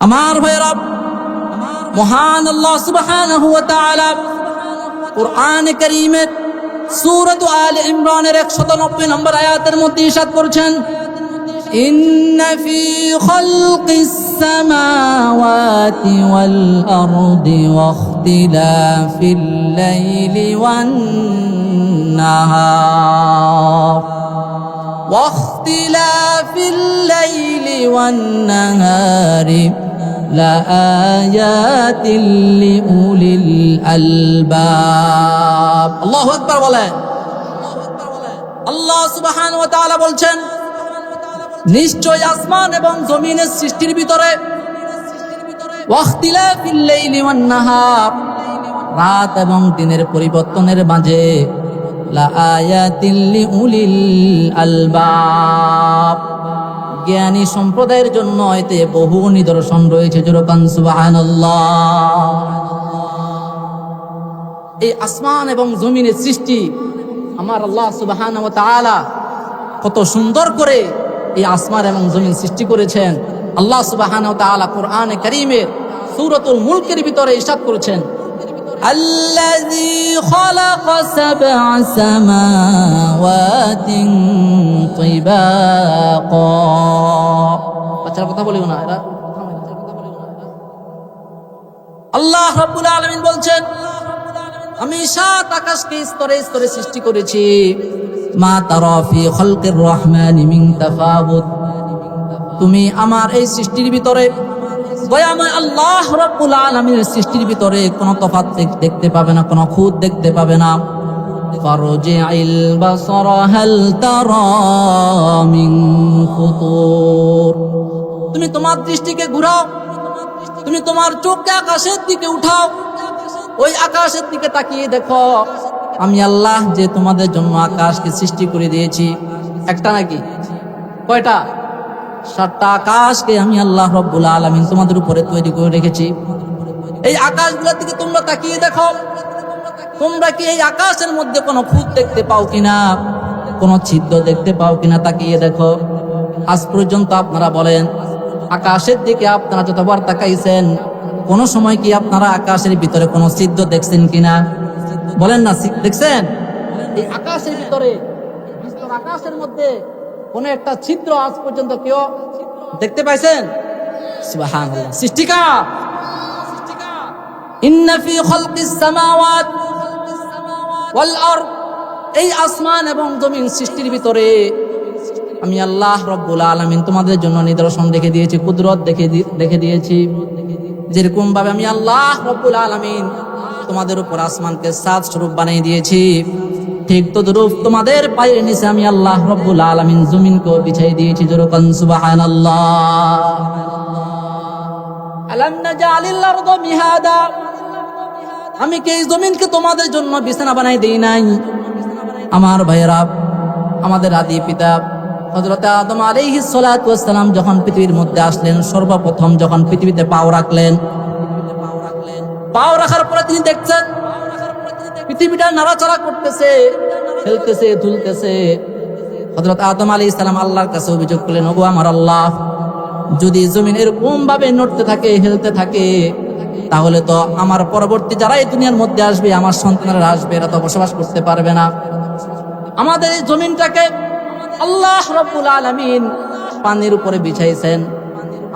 আমার ভাইরা, মহান আল্লাহ সুবহানাহু ওয়া তাআলা কুরআন কারীমের সূরা আলে ইমরানের 190 নম্বর আয়াতের মধ্যে ইরশাদ করেছেন, ইন্না ফি খালকিস সামাওয়াতি ওয়াল আরদি ওয়া ইখতিলাফিল লাইলি ওয়ান নাহার ওয়াখতিলাফিল লাইলি ওয়ান নাহারি লাআয়াতিল লিউলিল আলবাব। আল্লাহু আকবার বলেন। আল্লাহ সুবহানাহু ওয়া তাআলা বলছেন, নিশ্চয় আসমান এবং জমিনের সৃষ্টির ভিতরে ওয়াখতিলাফিল লাইলি ওয়ান নাহার, রাত এবং দিনের পরিবর্তনের মাঝে লাআয়াতিল লিউলিল আলবাব, জ্ঞানী সম্প্রদায়ের জন্য এতে বহু নিদর্শন রয়েছে। যেরকম সুবহানাল্লাহ। এই আসমান এবং জমিনের সৃষ্টি আমার আল্লাহ সুবহানাহু ওয়া তাআলা কত সুন্দর করে এই আসমান এবং জমিন সৃষ্টি করেছেন। আল্লাহ সুবহানাহু ওয়া তাআলা কোরআনে কারীমের সূরাতুল মুলকের ভিতরে ইরশাদ করেছেন, الذي خلق سبع سماوات طباقا। বাচ্চারা কথা বলিও না, এরা আল্লাহ রাব্বুল আলামিন বলছেন, আমি 7 আকাশকে স্তরে স্তরে সৃষ্টি করেছি। মা তারা ফি খালকির রহমানি মিন তাফাউত, তুমি আমার এই সৃষ্টির ভিতরে দয়াময় আল্লাহ রাব্বুল আলামিনের সৃষ্টির ভিতরে কোনো তফাৎ দেখতে পাবে না, কোনো খুঁত দেখতে পাবে না। ফারজি'ল বাসারা হাল তারা মিন ফুতুর, তুমি তোমার দৃষ্টিকে ঘুরাও, তুমি তোমার চোখকে আকাশের দিকে উঠাও, ওই আকাশের দিকে তাকিয়ে দেখো আমি আল্লাহ যে তোমাদের জন্য আকাশকে সৃষ্টি করে দিয়েছি। একটা নাকি কয়টা? 7টা আকাশকে আমি আল্লাহ রাব্বুল আলামিন তোমাদের উপরে তৈরি করে রেখেছি। এই আকাশগুলোর দিকে তোমরা তাকিয়ে দেখো, তোমরা কি এই আকাশের মধ্যে কোনো খুঁত দেখতে পাও কিনা, কোনো ছিদ্র দেখতে পাও কিনা তাকিয়ে দেখো। আজ পর্যন্ত আপনারা বলেন, আকাশের দিকে আপনারা যতবার তাকাইছেন, কোন সময় কি আপনারা আকাশের ভিতরে কোনো ছিদ্র দেখছেন কিনা? বলেন না, দেখছেন? এই আকাশের ভিতরে, বিস্তর আকাশের মধ্যে কোন একটা ছিদ্র আজ পর্যন্ত কেউ দেখতে পাইছেন? সুবহানাল্লাহ। সৃষ্টিকার, ইন্না ফি খালকিস সামাওয়াত ওয়াল আরদ, এই আসমান এবং জমিন সৃষ্টির ভিতরে আমি আল্লাহ রাব্বুল আলামিন তোমাদের জন্য নিদর্শন রেখে দিয়েছি, কুদরত দেখে দিয়েছি। যেরকম ভাবে আমি আল্লাহ রাব্বুল আলামিন তোমাদের উপর আসমানকে 7 স্বরূপ বানিয়ে দিয়েছি, ঠিক তদ্রূপ তোমাদের পায়ের নিচে আমি আল্লাহ রাব্বুল আলামিন জমিনকেও বিছিয়ে দিয়েছি। যেরকম সুবহানাল্লাহ। আলাম নাজআলিল আরদা মিহাদা, আমি কি এই জমিনকে তোমাদের জন্য বিছানা বানাই দেই নাই? আমার ভাইয়েরা, আমাদের আদি পিতা হযরত আদম আলাইহিস সালাতু ওয়াস সালাম যখন পৃথিবীর মধ্যে আসলেন, সর্বপ্রথম যখন পৃথিবীতে পাও রাখলেন, পাও রাখার পরে তিনি দেখছেন পৃথিবীটা নাড়াচাড়া করতেছে, খেলতেছে, দুলতেছে। হযরত আদম আলাইহিস সালাম আল্লাহর কাছে অভিযোগ করলেন, ওগো আমার আল্লাহ, যদি জমিন এরকম ভাবে নড়তে থাকে, হেলতে থাকে, তাহলে তো আমার পরবর্তী যারা এই দুনিয়ার মধ্যে আসবে, আমার সন্তানরা আসবে, এরা তো বসবাস করতে পারবে না। আমাদের এই জমিনটাকে আল্লাহ রাব্বুল আলামিন পানির উপরে বিছাইছেন।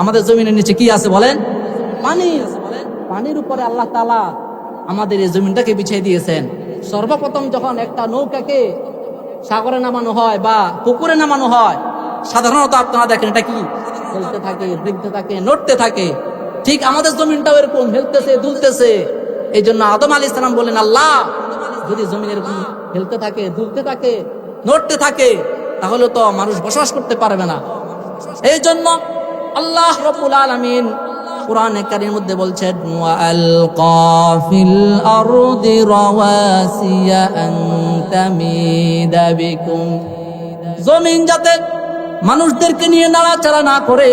আমাদের জমিনের নিচে কি আছে বলেন? পানি। পানির উপরে আল্লাহ তাআলা আমাদের এই জমিনটাকে বিছিয়ে দিয়েছেন। সর্বপ্রথম যখন একটা নৌকাকে সাগরে নামানো হয় বা পুকুরে নামানো হয়, সাধারণত আপনারা দেখেন এটা কি চলতে থাকে, দেখতে থাকে, নড়তে থাকে। ঠিক আমাদের জমিনটাও এরকম হেলতেছে, দুলতেছে। এই জন্য আদম আলাইহিস সালাম বললেন, আল্লাহ, যদি জমিন এরকম হেলতে থাকে, দুলতে থাকে, নড়তে থাকে, তাহলে তো মানুষ বসবাস করতে পারবে না। এই জন্য আল্লাহ রাব্বুল আলামিন কোরআনে কারীমের মধ্যে বলছেন, ওয়া আলকা ফিল আরদি রাওয়াসিয়া আন তামিদা বিকুম, জমিন যাতে মানুষদেরকে নিয়ে নাড়াচাড়া না করে,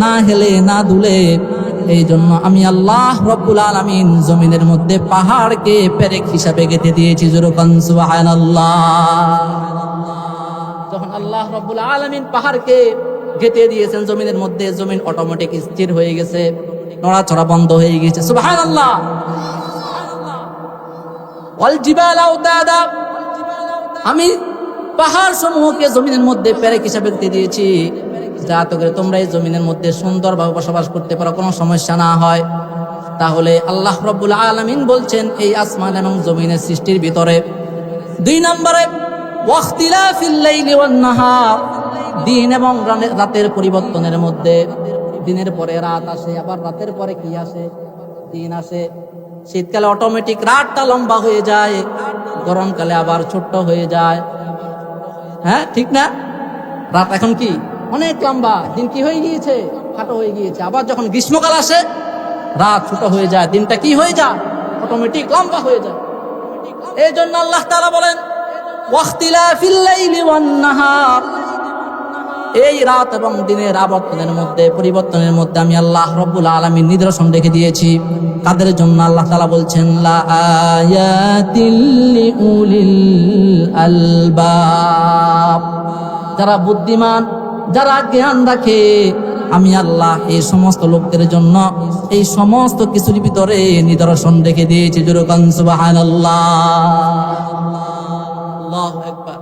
না হেলে, না দুলে, এই জন্য আমি আল্লাহ রাব্বুল আলামিন জমিনের মধ্যে পাহাড়কে পেরেক হিসাবে গেঁথে দিয়েছি। যেরকম সুবহানাল্লাহ। যখন আল্লাহ রাব্বুল আলামিন পাহাড়কে গেঁথে দিয়েছেন জমিনের মধ্যে, জমিন অটোমেটিক স্থির হয়ে গেছে, নড়াচড়া বন্ধ হয়ে গেছে। সুবহানাল্লাহ। ওয়াল জিবালা আওতাদা, আমি পাহাড় সমূহকে জমিনের মধ্যে পেরেক হিসাবে গেঁথে দিয়েছি, যাতে করে তোমরা এই জমিনের মধ্যে সুন্দরভাবে বসবাস করতে পারো, কোনো সমস্যা না হয়। তাহলে আল্লাহ রাব্বুল আলামিন বলছেন এই আসমান এবং জমিনের সৃষ্টির ভিতরে 2 নম্বরে ওয়াখতিলাফিল লাইলি ওয়ান নাহার, দিন এবং রাতের পরিবর্তনের মধ্যে, দিনের পরে রাত আসে, আবার রাতের পরে কি আসে? দিন আসে। শীতকালে অটোমেটিক রাতটা লম্বা হয়ে যায়, গরমকালে আবার ছোট্ট হয়ে যায়। হ্যাঁ, ঠিক না? রাত এখন কি অনেক লম্বা, দিন কি হয়ে গিয়েছে? খাটো হয়ে গিয়েছে। আবার যখন গ্রীষ্মকাল আসে, রাত ছোট হয়ে যায়, দিনটা কি হয়ে যায়? অটোমেটিক লম্বা হয়ে যায়। এই জন্য আল্লাহ তাআলা বলেন ওয়াখতিলাফিল লাইলি ওয়ান নাহার, এই রাত এবং দিনের আবর্তনের মধ্যে, পরিবর্তনের মধ্যে আমি আল্লাহ রাব্বুল আলামিন নিদর্শন রেখে দিয়েছি। কাদের জন্য? আল্লাহ তাআলা বলছেন লা আয়াতিল লিউলিল আলবাব, যারা বুদ্ধিমান, যারা জ্ঞান রাখে, আমি আল্লাহ এই সমস্ত লোকদের জন্য এই সমস্ত কিছুর ভিতরে নিদর্শন রেখে দিয়েছি। জোরে বলেন সুবহানাল্লাহ। আল্লাহু আকবার।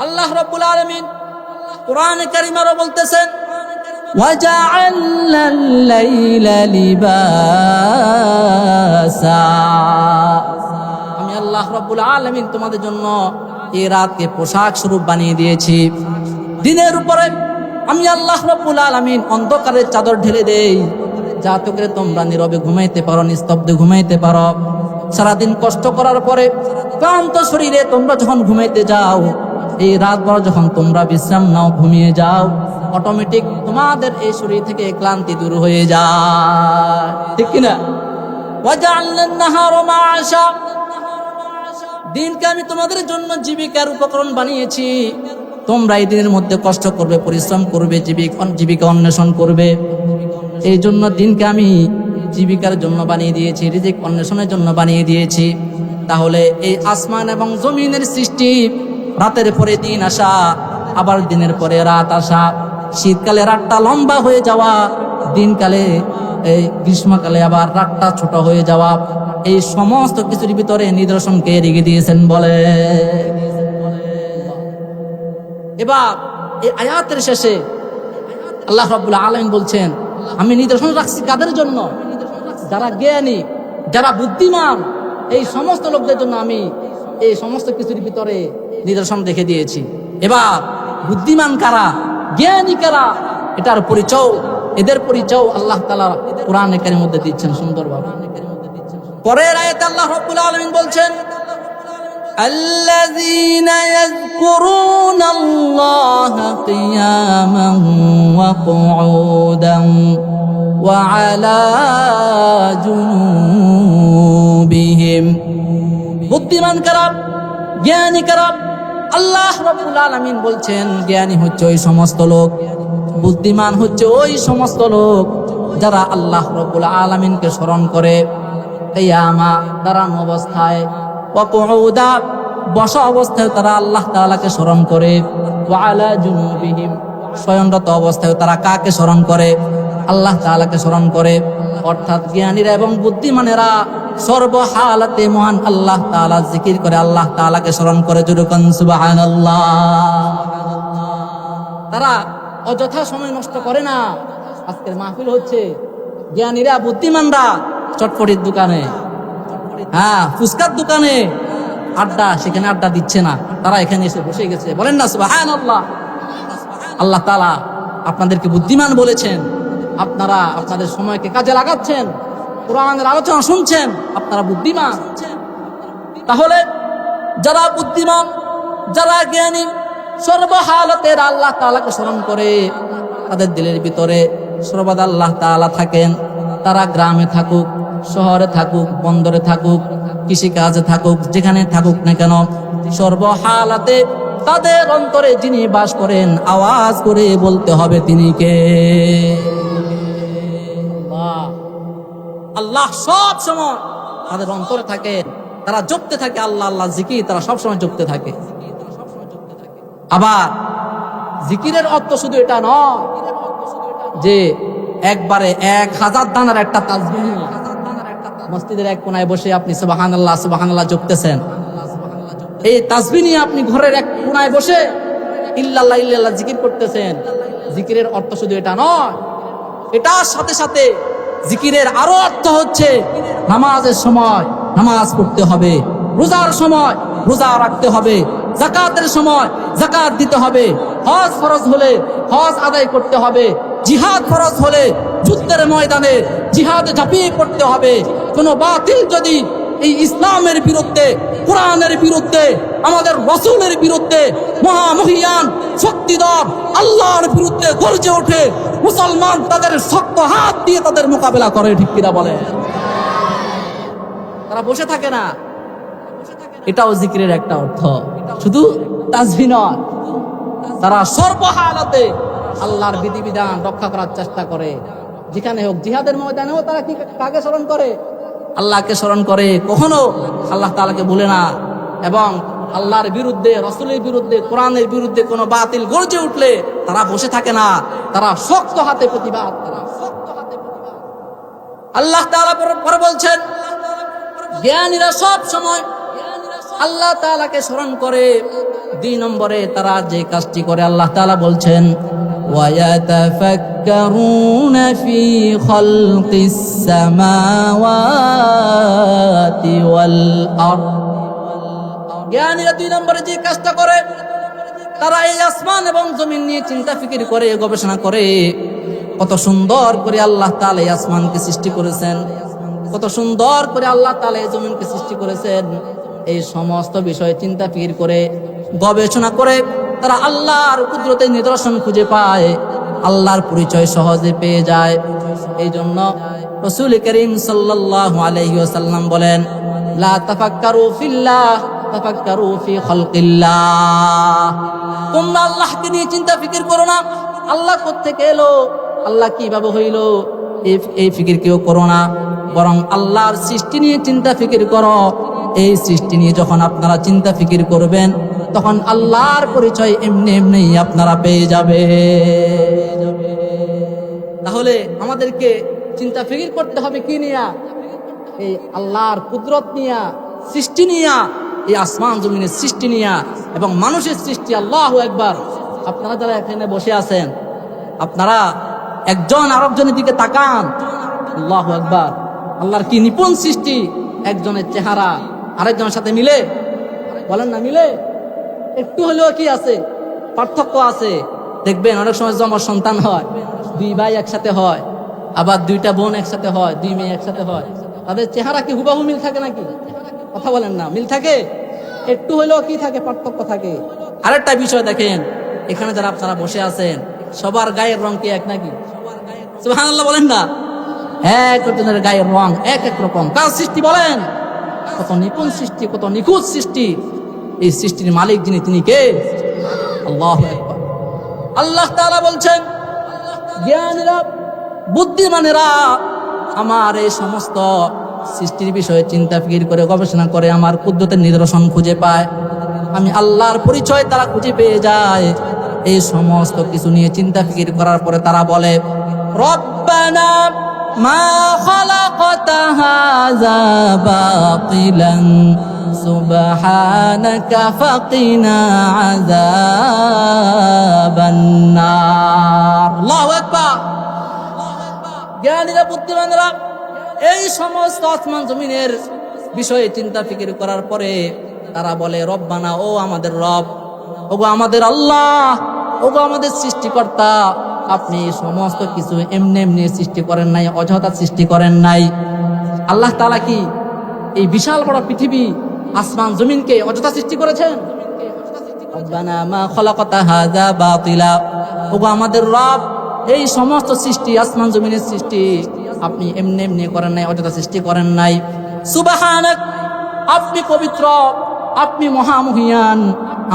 আল্লাহ রাব্বুল আলামিন কোরআনে কারীমে আরো বলতেছেন ওয়াজআলনাল লাইলা লিবাসা, আমি আল্লাহ রাব্বুল আলামিন তোমাদের জন্য এই রাতকে পোশাক স্বরূপ বানিয়ে দিয়েছি। দিনের উপরে আমি আল্লাহ রাব্বুল আলামিন অন্ধকারের চাদর ঢেলে দেই, যাতে করে তোমরা নীরবে ঘুমাইতে পারো, নিস্তব্ধে ঘুমাইতে পারো। সারাদিন কষ্ট করার পরে ক্লান্ত শরীরে তোমরা যখন ঘুমাইতে যাও, এই রাতভর যখন তোমরা বিশ্রাম নাও, ঘুমিয়ে যাও, অটোমেটিক তোমাদের এই শরীর থেকে ক্লান্তি দূর হয়ে যায়, ঠিক কিনা? ওয়াজআলনান নাহারা মাআশা, দিনকে আমি তোমাদের জন্য জীবিকার উপকরণ বানিয়েছি। তোমরা এই দিনের মধ্যে কষ্ট করবে, পরিশ্রম করবে, জীবিকা অন্বেষণ করবে। এই জন্য দিনকে আমি জীবিকার জন্য বানিয়ে দিয়েছি, রিজিক অন্বেষণের জন্য বানিয়ে দিয়েছি। তাহলে এই আসমান এবং জমিনের সৃষ্টি, রাতের পরে দিন আসা, আবার দিনের পরে রাত আসা, শীতকালে রাতটা লম্বা হয়ে যাওয়া, দিনকালে এই গ্রীষ্মকালে আবার রাতটা ছোট হয়ে যাওয়া, এই সমস্ত কিছুর ভিতরে নিদর্শনকে রেখে দিয়েছেন বলে। এবার এই আয়াতের শেষে আল্লাহ রাব্বুল আলামিন বলছেন আমি নিদর্শন রাখছি কাদের জন্য? যারা জ্ঞানী, যারা বুদ্ধিমান, এই সমস্ত লোকদের জন্য আমি এই সমস্ত কিছুর ভিতরে নিদর্শন রেখে দিয়েছি। এবার বুদ্ধিমান কারা, জ্ঞানী কারা, এটার পরিচয়, এদের পরিচয় আল্লাহ তাআলা কোরআনে কারীমের মধ্যে দিচ্ছেন সুন্দরভাবে। পরের আয়াতে আল্লাহ রাব্বুল আলামিন বলছেন আল্লাযীনা ইয়াযকুরুনাল্লাহা কিয়ামান ওয়া কুউদান ওয়া আলা জুনুবিহিম, বুদ্ধিমান কারা, জ্ঞানী কারা? আল্লাহ রাব্বুল আলামিন বলছেন জ্ঞানী হচ্ছে ওই সমস্ত লোক, বুদ্ধিমান হচ্ছে ওই সমস্ত লোক যারা আল্লাহ রাব্বুল আলামিনকে স্মরণ করে কিয়ামা, দাঁড়ানো অবস্থায়, ওয়া কুউদা, বসা অবস্থায় তারা আল্লাহ তাআলাকে স্মরণ করে, ওয়া আলা জুনুবিহিম, শয়নরত অবস্থায় তারা কাকে স্মরণ করে? আল্লাহ তাআলাকে স্মরণ করে। অর্থাৎ জ্ঞানীরা এবং বুদ্ধিমানেরা সর্বহালাতে মহান আল্লাহ তাআলা জিকির করে, আল্লাহ তাআলাকে স্মরণ করে। জোরে বলেন সুবহানাল্লাহ। তারা অযথা সময় নষ্ট করে না। আজকের মাহফিল হচ্ছে, জ্ঞানীরা বুদ্ধিমানরা চটপটির দোকানে, হ্যাঁ ফুচকার দোকানে আড্ডা, সেখানে আড্ডা দিচ্ছে না, তারা এখানে এসে বসে গেছে। বলেন না সুবহানাল্লাহ। আল্লাহ তাআলা আপনাদেরকে বুদ্ধিমান বলেছেন, আপনারা আপনাদের সময়কে কাজে লাগাচ্ছেন, কোরআনের আলোচনা শুনছেন, আপনারা বুদ্ধিমান। তাহলে যারা বুদ্ধিমান, যারা জ্ঞানী, সর্বহালতে আল্লাহ তাআলাকে স্মরণ করে, তাদের দিলের ভিতরে সর্বদা আল্লাহ তাআলা থাকেন। তারা গ্রামে থাকুক, শহরে থাকুক, বন্দরে থাকুক, কৃষিকাজে থাকুক, যেখানে থাকুক না কেন, সর্বহালাতে তাদের অন্তরে যিনি বাস করেন, আওয়াজ করে বলতে হবে তিনি কে? আল্লাহ সব সময় তাদের অন্তরে থাকে, তারা জপতে থাকে আল্লাহ আল্লাহ জিকির, তারা সব সময় জপতে থাকে। আবার জিকিরের অর্থ শুধু এটা নয় যে একবারে 1000 দানার একটা তাসবিহ মসজিদের এক কোনায় বসে আপনি সুবহানাল্লাহ সুবহানাল্লাহ জপতেছেন। এই তাসবিহ নিয়ে আপনি ঘরের এক কোনায় বসে ইল্লাল্লাহ ইল্লাল্লাহ জিকির করতেছেন। জিকিরের অর্থ শুধু এটা নয়, এটার সাথে সাথে জিকিরের আরো অর্থ হচ্ছে নামাজের সময় নামাজ পড়তে হবে, রোজার সময় রোজা রাখতে হবে, যাকাতের সময় যাকাত দিতে হবে, হজ ফরজ হলে হজ আদায় করতে হবে, জিহাদ ফরজ হলে যুদ্ধের ময়দানে জিহাদে ঝাঁপিয়ে পড়তে হবে। কোন বাতিল যদি এই ইসলামের বিরুদ্ধে, কোরআনের বিরুদ্ধে, আমাদের রাসূলের বিরুদ্ধে, মহামহিয়ান শক্তিধর আল্লাহর বিরুদ্ধে গর্জে ওঠে, মুসলমান তাদের শক্ত হাত দিয়ে তাদের মোকাবেলা করে, ঠিক কিনা বলে? তারা বসে থাকে না, এটাও জিকিরের একটা অর্থ, শুধু তাসবিহ নয়। তারা সর্বহালাতে আল্লাহর বিধিবিধান রক্ষা করার চেষ্টা করে, যেখানে হোক। জিহাদের ময়দানেও তারা কি কাকে স্মরণ করে? আল্লাহকে স্মরণ করে, কখনো আল্লাহ তাআলাকে ভুলে না। এবং আল্লাহর বিরুদ্ধে, রাসূলের বিরুদ্ধে, কোরআনের বিরুদ্ধে কোনো বাতিল গর্জে উঠলে তারা বসে থাকে না, তারা শক্ত হাতে প্রতিবাদ করে। আল্লাহ তাআলা পরে বলছেন, জ্ঞানীরা সব সময় আল্লাহ তাআলাকে স্মরণ করে। 2 নম্বরে তারা যে কাজটি করে, আল্লাহ তাআলা বলছেন, وَيَتَفَكَّرُونَ فِي خَلْقِ السَّمَاوَاتِ وَالْأَرْضِ। জ্ঞানীরা 2 নম্বরে যে কাজটা করে, তারা এই আসমান এবং জমিন নিয়ে চিন্তা ফিকির করে, গবেষণা করে। কত সুন্দর করে আল্লাহ তাআলা এই আসমানকে সৃষ্টি করেছেন, কত সুন্দর করে আল্লাহ তাআলা এই জমিনকে সৃষ্টি করেছেন। এই সমস্ত বিষয়ে চিন্তা ফিকির করে, গবেষণা করে তারা আল্লাহর কুদরতের নিদর্শন খুঁজে পায়, আল্লাহর পরিচয় সহজে পেয়ে যায়। এই জন্য রাসূল করিম সাল্লাল্লাহু আলাইহি ওয়াসাল্লাম বলেন, লা তাফাক্কারু ফিল্লাহ তাফাক্কারু ফি খালকিল্লাহ। তোমরা আল্লাহকে নিয়ে চিন্তা ফিকির করো না, আল্লাহ কোত্থেকে এলো, আল্লাহ কিভাবে হইল, এই ফিকির কেউ করো না, বরং আল্লাহর সৃষ্টি নিয়ে চিন্তা ফিকির করো। এই সৃষ্টি নিয়ে যখন আপনারা চিন্তা ফিকির করবেন, তখন আল্লাহর পরিচয় এমনি এমনি আপনারা পেয়ে যাবে। তাহলে আমাদেরকে চিন্তা ফিকির করতে হবে কি নিয়া? এই আল্লাহর কুদরত নিয়া, সৃষ্টি নিয়া, এই আসমান জমিনের সৃষ্টি নিয়া এবং মানুষের সৃষ্টি। আল্লাহু আকবার। আপনারা যারা এখানে বসে আছেন, আপনারা একজন আরেকজনের দিকে তাকান। আল্লাহু আকবার। আল্লাহর কি নিপুণ সৃষ্টি! একজনের চেহারা আরেকজনের সাথে মিলে, বলেন না মিলে? একটু হলেও কি আছে? পার্থক্য আছে। দেখবেন অনেক সময় যমজ সন্তান হয়, 2 ভাই একসাথে হয়, আবার 2টা বোন একসাথে হয়, 2 মেয়ে একসাথে হয়। তাদের চেহারা কি হুবাহু মিল থাকে নাকি? কথা বলেন না, মিল থাকে? একটু হলেও কি থাকে? পার্থক্য থাকে। আরেকটা বিষয় দেখেন, এখানে যারা আপনারা বসে আছেন, সবার গায়ের রং কি এক নাকি? সুবহানাল্লাহ বলেন না? একজনের গায়ের রং এক এক রকম। কার সৃষ্টি বলেন? কত নিপুণ সৃষ্টি, কত নিখুঁত সৃষ্টি। এই সৃষ্টির মালিক যিনি, তিনি কে? আল্লাহু আকবার। আল্লাহ তাআলা বলছেন, জ্ঞানীরা, বুদ্ধিমানেরা আমার এই সমস্ত সৃষ্টির বিষয়ে চিন্তা ফিকির করে, গবেষণা করে, আমার কুদরতের নিদর্শন খুঁজে পায়। আমি আল্লাহর পরিচয় তারা খুঁজে পেয়ে যায়। এই সমস্ত কিছু নিয়ে চিন্তা ফিকির করার পরে তারা বলে, রব্বানা মা খালাকতা হাযা বাতিলান সুবহানাকা ফাকিনা আযাবান নার। আল্লাহু আকবার। জ্ঞানীরা, বুদ্ধিমানেরা এই সমস্ত আসমান জমিনের বিষয়ে চিন্তা ফিকির করার পরে তারা বলে, রব্বানা, ও আমাদের রব, ওগো আমাদের আল্লাহ, ওগো আমাদের সৃষ্টিকর্তা, আপনি সমস্ত কিছু এমনি এমনি সৃষ্টি করেন নাই, অযথা সৃষ্টি করেন নাই। আল্লাহ তাআলা কি এই বিশাল বড় পৃথিবী, আসমান জমিনকে অযথা সৃষ্টি করেছেন? রব্বানা মা খালাকতা হাযা বাতিলা, ওগো আমাদের রব, এই সমস্ত সৃষ্টি, আসমান জমিনের সৃষ্টি আপনি এমনি এমনি করেন নাই, অযথা সৃষ্টি করেন নাই। সুবহানাক, আপনি পবিত্র, আপনি মহামহিয়ান।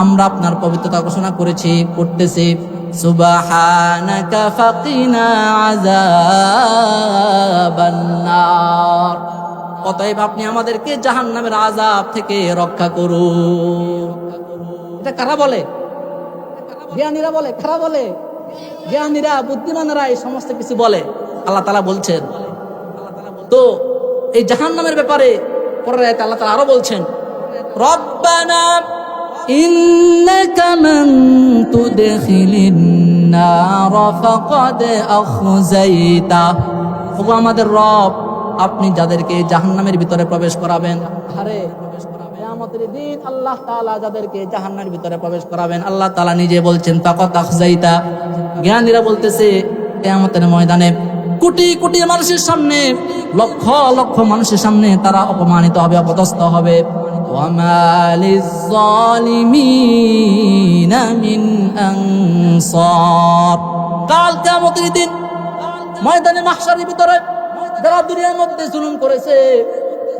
আমরা আপনার পবিত্রতা ঘোষণা করেছি, করতেছি। সুবহানাকা ফাকিনা আযাবান নার। অতএব আপনি আমাদেরকে জাহান্নামের আযাব থেকে রক্ষা করুন। এটা কারা বলে? জ্ঞানীরা বলে, খারাপ বলে, জ্ঞানীরা বুদ্ধিমানেরা এই সমস্ত কিছু বলে। আল্লাহ তাআলা বলছেন। তো এই জাহান্নামের ব্যাপারে পরের আয়াতে আল্লাহ তাআলা আরো বলছেন, রব্বানা ইন্নাকা মান তুদখিলিন নার ফাকাদ আখযাইতা। ওগো আমাদের রব, আপনি যাদেরকে জাহান্নামের ভিতরে প্রবেশ করাবেন, আরে কিয়ামতের দিন আল্লাহ তাআলা যাদেরকে জাহান্নামের ভিতরে প্রবেশ করাবেন, আল্লাহ তাআলা নিজে বলছেন ফাকাদ আখযাইতা। জ্ঞানীরা বলতেছে কিয়ামতের ময়দানে কোটি কোটি মানুষের সামনে, লক্ষ লক্ষ মানুষের সামনে তারা অপমানিত হবে, অপদস্থ হবে। ওয়ামা লিয-যালিমিনা মিন আনসার। কাল কিয়ামতের দিন ময়দানে মাহশারের ভিতরে যারা দুনিয়ার মধ্যে জুলুম করেছে,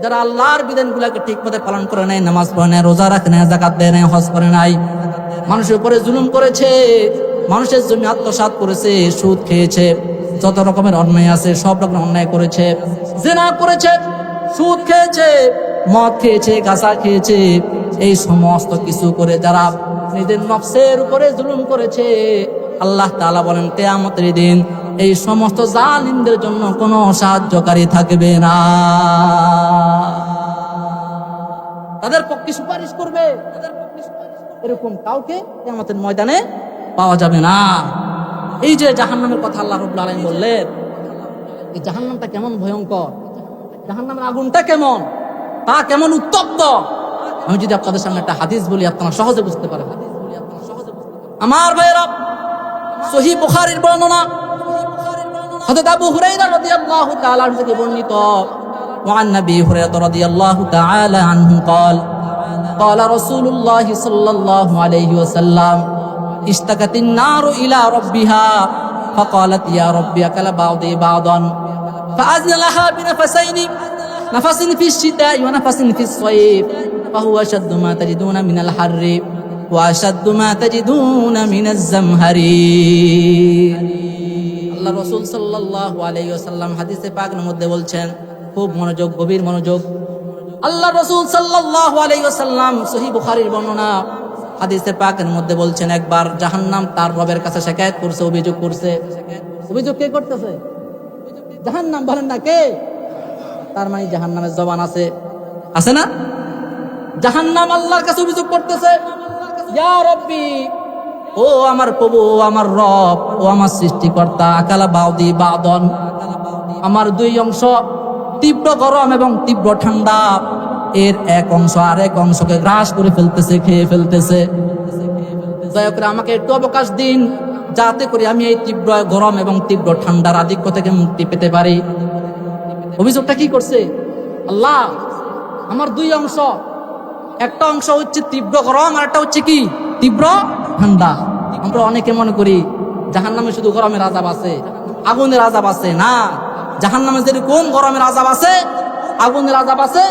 যারা আল্লাহর বিধানগুলোকে ঠিকমতো পালন করে নাই, নামাজ পড়ে নাই, রোজা রাখে নাই, যাকাত দেয় নাই, হজ করে নাই, মানুষের উপরে জুলুম করেছে, মানুষের জমি আত্মসাৎ করেছে, সুদ খেয়েছে, যত রকমের অন্যায় আছে সব রকমের অন্যায় করেছে, জিনা করেছে, সুদ খেয়েছে, মদ খেয়েছে, গাঁজা খেয়েছে, এই সমস্ত কিছু করে যারা নিজের নফসের উপরে জুলুম করেছে, আল্লাহ তাআলা বলেন কিয়ামতের দিন এই সমস্ত জালিমদের জন্য কোনো সাহায্যকারী থাকবে না। তাদের পক্ষে সুপারিশ করবে এরকম কাউকে কিয়ামতের ময়দানে পাওয়া যাবে না। এই যে জাহান্নামের কথা আল্লাহ রাব্বুল আলামিন বললেন, এই জাহান্নামটা কেমন ভয়ঙ্কর, জাহান্নামের আগুনটা কেমন, তা কেমন উত্তপ্ত, আমি যদি আপনাদের সামনে একটা হাদিস বলি আপনারা সহজে বুঝতে পারবেন। আমার ভাইয়েরা, সহিহ বুখারীর বর্ণনা, হযরত আবু হুরায়রা রাদিয়াল্লাহু তাআলা আনহু থেকে বর্ণিত, ওয়ান নবী হুরায়রা রাদিয়াল্লাহু তাআলা আনহু قال قال رسول الله صلى الله عليه وسلم اشتكت النار إلى ربها فقالت يا ربي أكل بعضي بعضا فأذن لها بنفسين، نفس في الشتاء ونفس في الصيف، فهو أشد ما تجدون من الحر وأشد ما تجدون من الزمهرير। আল্লাহ রাসূল সাল্লাল্লাহু আলাইহি ওয়াসাল্লাম হাদিসে পাকের মধ্যে বলছেন, খুব মনোযোগ, গভীর মনোযোগ। আল্লাহ রাসূল সাল্লাল্লাহু আলাইহি ওয়াসাল্লাম সহিহ বুখারীর বর্ণনা হাদিসে পাকের মধ্যে বলছেন, একবার জাহান্নাম তার রবের কাছে শিকায়ত করছে, অভিযোগ করছে। অভিযোগ কে করতেছে? জাহান্নাম। বলেন না কে? তার মানে জাহান্নামের জবান আছে, আছে না? জাহান্নাম আল্লাহর কাছে অভিযোগ করতেছে, ইয়া রব্বি, ও আমার প্রভু, ও আমার রব, ও আমার সৃষ্টিকর্তা, আকালা বাউদি বাদন, আমার দুই অংশ, তীব্র গরম এবং তীব্র ঠান্ডা, এর এক অংশ আর এক অংশকে গ্রাস করে ফেলতেছে, খেয়ে ফেলতেছে। দয়া করে আমাকে একটু অবকাশ দিন, যাতে করে আমি এই তীব্র গরম এবং তীব্র ঠান্ডার আধিক্য থেকে মুক্তি পেতে পারি। অভিযোগটা কি করছে? আল্লাহ, আমার দুই অংশ, একটা অংশ হচ্ছে তীব্র গরম আর একটা হচ্ছে কি তীব্র ঠান্ডা। আমরা অনেকে মনে করি জাহান্নামে শুধু গরমের আযাব আছে, আগুনের আযাব আছে। না, জাহান্নামে যেরকম গরমের আযাব আছে, আগুনের আযাব আছে,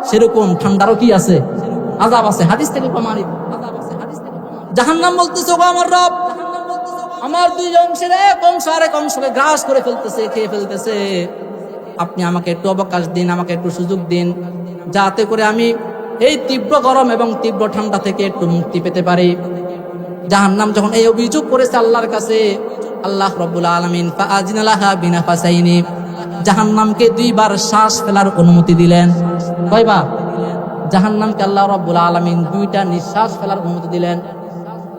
সেরকম ঠান্ডারও কি আছে? আযাব আছে। হাদিস থেকে প্রমাণিত। জাহান্নাম বলতেছে, ও আমার রব, আমার দুই অংশের এক অংশ আর এক অংশকে গ্রাস করে ফেলতেছে, খেয়ে ফেলতেছে। আপনি আমাকে একটু অবকাশ দিন, আমাকে একটু সুযোগ দিন, যাতে করে আমি এই তীব্র গরম এবং তীব্র ঠান্ডা থেকে একটু মুক্তি পেতে পারি। জাহান্নাম যখন এই অভিযোগ করেছে আল্লাহর কাছে, আল্লাহ রাব্বুল আলামিন ফাআযিনা লাহা বিনাফাসাইনি, জাহান্নামকে দুইবার শ্বাস ফেলার অনুমতি দিলেন। কয়বার? জাহান্নামকে আল্লাহ রাব্বুল আলামিন দুইটা নিঃশ্বাস ফেলার অনুমতি দিলেন।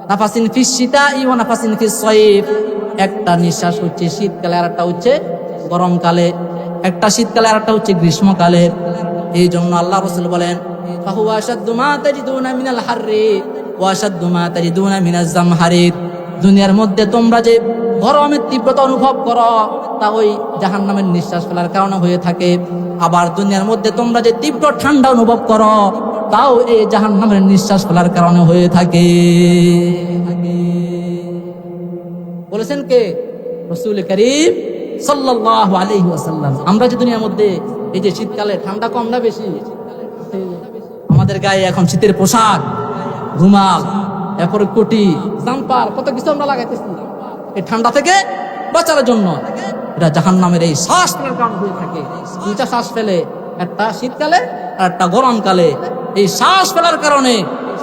নাফাসিন ফিস শিতাই ওয়া নাফাসিন ফিস সাইফ, একটা নিঃশ্বাস হচ্ছে শীতকালে আর একটা হচ্ছে গরমকালে, একটা শীতকালে আর একটা হচ্ছে গ্রীষ্মকালে। এই জন্য আল্লাহ রাসূল বলেন, ফাহুয়া আশাদ্দু মা তাজিদুনা মিনাল হাররি ওয়া আশাদ্দু মা তাজিদুনা মিনাজ জামহারির। দুনিয়ার মধ্যে তোমরা যে গরমের তীব্রতা অনুভব করো, তা ওই জাহান্নামের নিঃশ্বাস ফেলার কারণে হয়ে থাকে। আবার দুনিয়ার মধ্যে তোমরা যে তীব্র ঠান্ডা অনুভব করো, তাও এই জাহান্নামের নিঃশ্বাস ফেলার কারণে হয়ে থাকে। বলেছেন কে? রাসূল করিম সাল্লাল্লাহু আলাইহি ওয়াসাল্লাম। আমরা যে দুনিয়ার মধ্যে এই যে শীতকালে ঠান্ডা কম না বেশি, আমাদের গায়ে এখন শীতের পোশাক, রুমাল, এরপরে কোটি, জাম্পার, কত কিছু আমরা লাগাইতেছি এই ঠান্ডা থেকে বাঁচার জন্য। এটা জাহান্নামের এই শ্বাস ফেলার কারণ হয়ে থাকে। দুইটা শ্বাস ফেলে, একটা শীতকালে আর একটা গরমকালে। এই শ্বাস ফেলার কারণে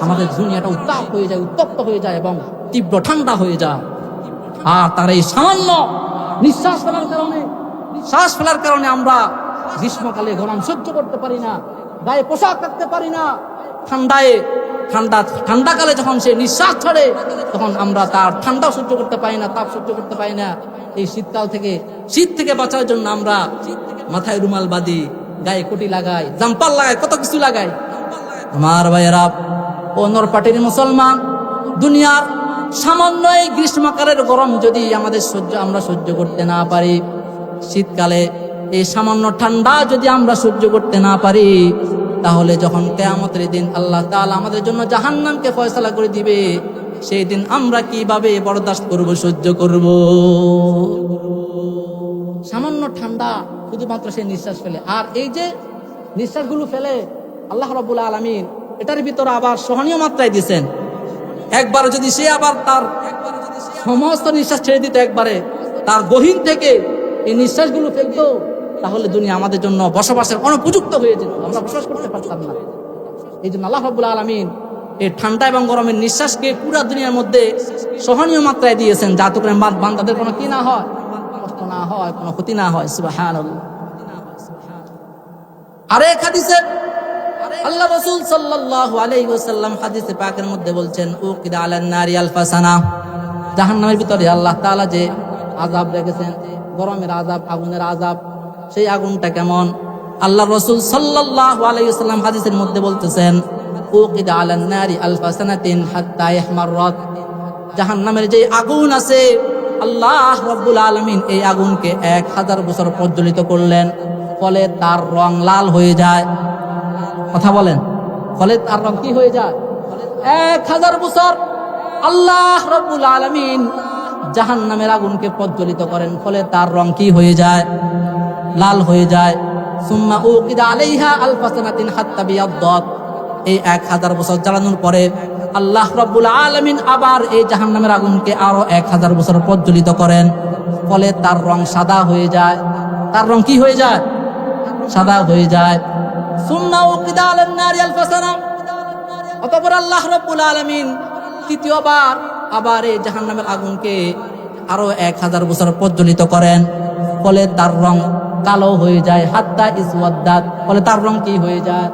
আমাদের দুনিয়াটা উত্তাপ হয়ে যায়, উত্তপ্ত হয়ে যায় এবং তীব্র ঠান্ডা হয়ে যায়। আর তার এই সামান্য নিঃশ্বাস ফেলার কারণে আমরা গ্রীষ্মকালে গরম সহ্য করতে পারি না, গায়ে পোশাক রাখতে পারি না। ঠান্ডাকালে যখন সে নিঃশ্বাস ছাড়ে তখন আমরা তার ঠান্ডা সহ্য করতে পারি না, তাপ সহ্য করতে পারি না। এই শীত থেকে বাঁচার জন্য আমরা মাথায় রুমাল বাঁধি, গায়ে কোটি লাগাই, জাম্পার লাগাই, কত কিছু লাগাই। আমার ভাইয়েরা ও নরপাটির মুসলমান, দুনিয়ার সামান্য এই গ্রীষ্মকালের গরম যদি আমরা সহ্য করতে না পারি, শীতকালে এই সামান্য ঠান্ডা যদি আমরা সহ্য করতে না পারি, তাহলে যখন কিয়ামতের দিন আল্লাহ তাআলা আমাদের জন্য জাহান্নামকে ফয়সালা করে দিবে, সেই দিন আমরা কিভাবে বরদাস্ত করব, সহ্য করব? সামান্য ঠান্ডা শুধুমাত্র সে নিঃশ্বাস ফেলে। আর এই যে নিঃশ্বাসগুলো ফেলে আল্লাহ রাব্বুল আলামিন এটার ভিতরে আবার সহনীয় মাত্রায় দিয়েছেন। একবার যদি সে আবার তার সমস্ত নিঃশ্বাস ছেড়ে দিত, একবারে তার গহীন থেকে এই নিঃশ্বাসগুলো ফেলতো, তাহলে দুনিয়া আমাদের জন্য বসবাসের অনুপযুক্ত হয়ে যেত, আমরা বসবাস করতে পারতাম না। এই জন্য আল্লাহ রাব্বুল আলামিন এই ঠান্ডা এবং গরমের নিঃশ্বাসকে পুরো দুনিয়ার মধ্যে সহনীয় মাত্রায় দিয়েছেন, যাতে করে বান্দাদের কোনো কি না হয়, কষ্ট না হয়, কোনো ক্ষতি না হয়। সুবহানাল্লাহ। আরেক হাদিসে আল্লাহ রাসূল সাল্লাল্লাহু আলাইহি ওয়াসাল্লাম হাদিসে পাকের মধ্যে বলছেন, উকিদা আলান নারি আলফাসানা, জাহান্নামের ভিতরে আল্লাহ তাআলা যে আযাব রেখেছেন, গরমের আযাব, আগুনের আযাব, সেই আগুনটা কেমন? আল্লাহ রাসূল সাল্লাল্লাহু আলাইহি ওয়াসাল্লাম হাদিসের মধ্যে বলতেছেন, উকিদা আলান নারি আলফাসানাতিন হাত্তা ইহমাররাত, জাহান্নামের যে আগুন আছে, আল্লাহ রাব্বুল আলামিন এই আগুনকে 1000 বছর প্রজ্বলিত করলেন, ফলে তার রং লাল হয়ে যায়। কথা বলেন, ফলে তার রং কি হয়ে যায়? 1000 বছর আল্লাহ রাব্বুল আলামিন জাহান্নামের আগুনকে প্রজ্বলিত করেন, ফলে তার রং কি হয়ে যায়? লাল হয়ে যায়। সুম্মা উকিদা আলাইহা আলফাসানাতিন হাত্তা বিয়াদ্দাত, এই 1000 বছর জ্বালানোর পরে আল্লাহ রাব্বুল আলামিন আবার এই জাহান্নামের আগুনকে আরো 1000 বছর প্রজ্বলিত করেন, ফলে তার রং সাদা হয়ে যায়। তার রং কি হয়ে যায়? সাদা হয়ে যায়। সুম্মা উকিদা আলান নারি আলফাসানা, অতঃপর আল্লাহ রাব্বুল আলামিন তৃতীয়বার আবার এই জাহান্নামের আগুনকে আরো 1000 বছর প্রজ্বলিত করেন, ফলে তার রং কালো হয়ে যায়। হাত্তা ইসওয়াদ্দাত, ফলে তার রং কি হয়ে যায়?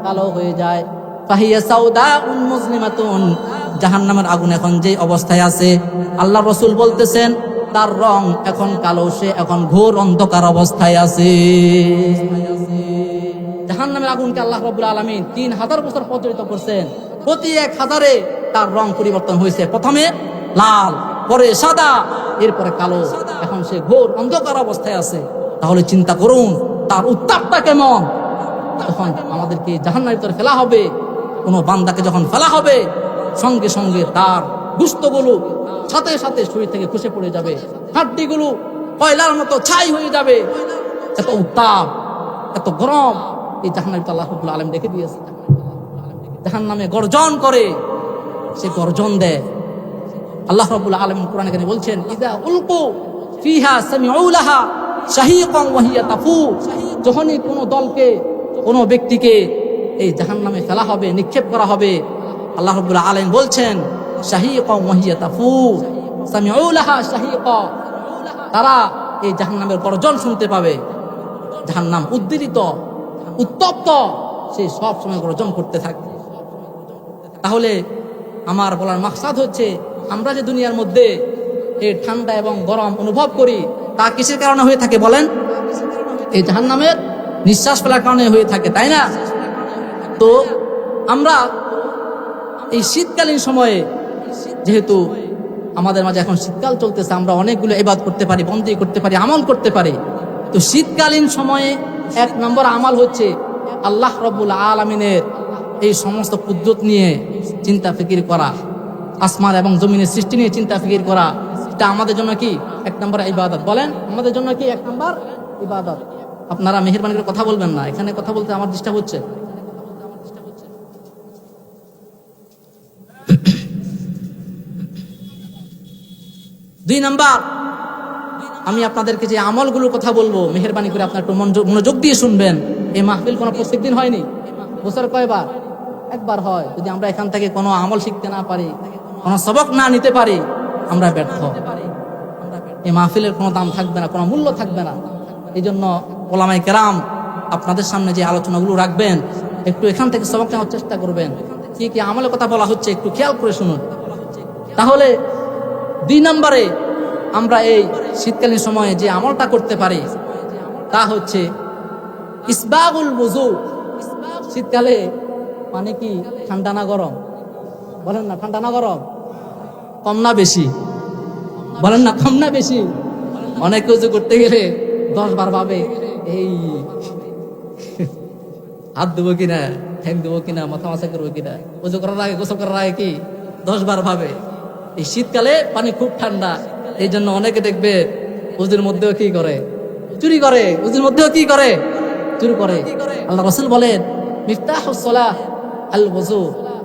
কালো হয়ে যায়। ফাহিয়া সাউদাউন মুসলিমাতুন, জাহান্নামের আগুন এখন যে অবস্থায় আছে, আল্লাহ রাসূল বলতেছেন তার রং এখন কালো, সে এখন ঘোর অন্ধকার অবস্থায় আছে। জাহান্নামের আগুনকে আল্লাহ রাব্বুল আলামিন 3000 বছর প্রজ্বলিত করছেন, প্রতি 1000-এ তার রং পরিবর্তন হয়েছে। প্রথমে লাল, পরে সাদা, এরপরে কালো, এখন সে ঘোর অন্ধকার অবস্থায় আছে। তাহলে চিন্তা করুন তার উত্তাপটা কেমন। তখন আমাদেরকে জাহান্নামের ভিতরে ফেলা হবে, কোনো বান্দাকে যখন ফেলা হবে, সঙ্গে সঙ্গে তার গোশতগুলো সাথে সাথে শরীর থেকে খসে পড়ে যাবে, হাড্ডিগুলো কয়লার মতো ছাই হয়ে যাবে। এত উত্তাপ, এত গরম এই জাহান্নামের ভিতরে আল্লাহ রাব্বুল আলামিন রেখে দিয়েছে। জাহান্নামে গর্জন করে, সে গর্জন দেয়। আল্লাহ রাব্বুল আলামিন কোরআনে কারিমে বলছেন, ইযা উলকু ফিহা সামিউ লাহা শাহীকান ওয়া হিয়া তাফু, যখনই কোনো দলকে, কোনো ব্যক্তিকে এই জাহান্নামে ফেলা হবে, নিক্ষেপ করা হবে, আল্লাহ রাব্বুল আলামিন বলছেন শাহীকান ওয়া হিয়া তাফু, সামিউ লাহা শাহীকা, তারা এই জাহান্নামের গর্জন শুনতে পাবে। জাহান্নাম উদ্দীরিত, উত্তপ্ত, সে সব সময় গর্জন করতে থাকে। তাহলে আমার বলার মাকসাদ হচ্ছে, আমরা যে দুনিয়ার মধ্যে এই ঠান্ডা এবং গরম অনুভব করি, তা কিসের কারণে হয়ে থাকে বলেন? এই জাহান্নামের নিঃশ্বাস ফেলার কারণে হয়ে থাকে, তাই না? তো আমরা এই শীতকালীন সময়ে, যেহেতু আমাদের মাঝে এখন শীতকাল চলতেছে, আমরা অনেকগুলো ইবাদত করতে পারি, বন্দি করতে পারি, আমল করতে পারি। তো শীতকালীন সময়ে 1 নম্বর আমল হচ্ছে আল্লাহ রাব্বুল আলামিনের এই সমস্ত কুদরত নিয়ে চিন্তা ফিকির করা, আসমান এবং জমিনের সৃষ্টি নিয়ে চিন্তা ফিকির করা। এটা আমাদের জন্য কি 1 নম্বর ইবাদত? বলেন, আমাদের জন্য কি 1 নম্বর ইবাদত? আপনারা মেহেরবানি করে কথা বলবেন না, এখানে কথা বলতে আমার ডিস্টার্ব হচ্ছে। দুই নাম্বার, আমি আপনাদেরকে যে আমলগুলোর কথা বলবো, মেহেরবানি করে আপনারা একটু মনোযোগ দিয়ে শুনবেন। এই মাহফিল কোনো প্রত্যেক দিন হয়নি, বছর কয়বার? একবার হয়। যদি আমরা এখান থেকে কোনো আমল শিখতে না পারি, কোনো সবক না নিতে পারি, আমরা ব্যর্থ। এই মাহফিলের কোনো দাম থাকবে না, কোনো মূল্য থাকবে না। এই জন্য ওলামায়ে কেরাম আপনাদের সামনে যে আলোচনাগুলো রাখবেন, একটু এখান থেকে সবক নেওয়ার চেষ্টা করবেন। কি কি আমলের কথা বলা হচ্ছে একটু খেয়াল করে শুনুন। তাহলে 2 নম্বরে আমরা এই শীতকালীন সময়ে যে আমলটা করতে পারি তা হচ্ছে ইসবাগুল ওযু। শীতকালে মানে কি ঠান্ডা না গরম? বলেন না, ঠান্ডা না গরম? কম না বেশি? বলেন না, কম না বেশি? অনেকে ওযু করতে গেলে 10 বার ভাবে এই হাত দেবো কিনা, ঠ্যাং দেবো কিনা, মাথা মাথা করবো কিনা, ওযু করার আগে গোসল করার আগে কি 10 বার ভাবে। এই শীতকালে পানি খুব ঠান্ডা, এই জন্য অনেকে দেখবে ওযুর মধ্যেও কি করে, চুরি করে। ওযুর মধ্যেও কি করে, চুরি করে। আল্লাহ রাসূল বলেন মিফতাহুস সালাহ আল ওযু।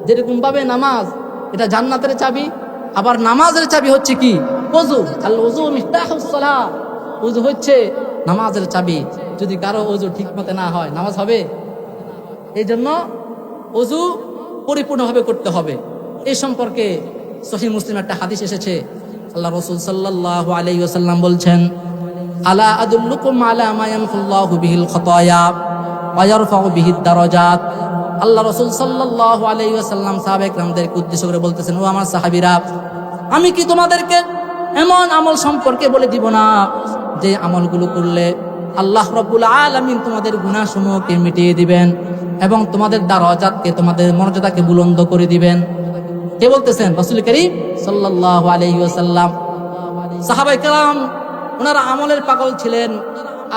যেরকম ভাবে নামাজ এটা জান্নাতের চাবি, আবার নামাজের চাবি হচ্ছে কি ওযু। আল ওযু মিফতাহুস সালাহ, ওযু হচ্ছে নামাজের চাবি। যদি কারো ওযু ঠিকমতো না হয় নামাজ হবে? এই জন্য ওযু পরিপূর্ণভাবে করতে হবে। এই সম্পর্কে সহিহ মুসলিম একটা হাদিস এসেছে। আল্লাহ রাসূল সাল্লাল্লাহু আলাইহি ওয়াসাল্লাম বলছেন, আলা আদুল্লুকুম আলা মা ইয়ামহুল্লাহু বিহিল খাতায়া ওয়া ইয়ারফাউ বিহিদ দারাজাত। আল্লাহ রাসূল সাল্লাল্লাহু আলাইহি ওয়াসাল্লাম সাহাবায়ে কেরামদেরকে উদ্দেশ্য করে বলতেছেন, ও আমার সাহাবীরা, আমি কি তোমাদেরকে এমন আমল সম্পর্কে বলে দিব না যে আমলগুলো করলে আল্লাহ রাব্বুল আলামিন তোমাদের গুনাহসমূহকে মিটিয়ে দিবেন এবং তোমাদের দারাজাতকে, তোমাদের মর্যাদাকে বুলন্দ করে দিবেন? কে বলতেছেন? রাসূল করিম সাল্লাল্লাহু আলাইহি ওয়াসাল্লাম। সাহাবায়ে কেরাম ওনারা আমলের পাগল ছিলেন,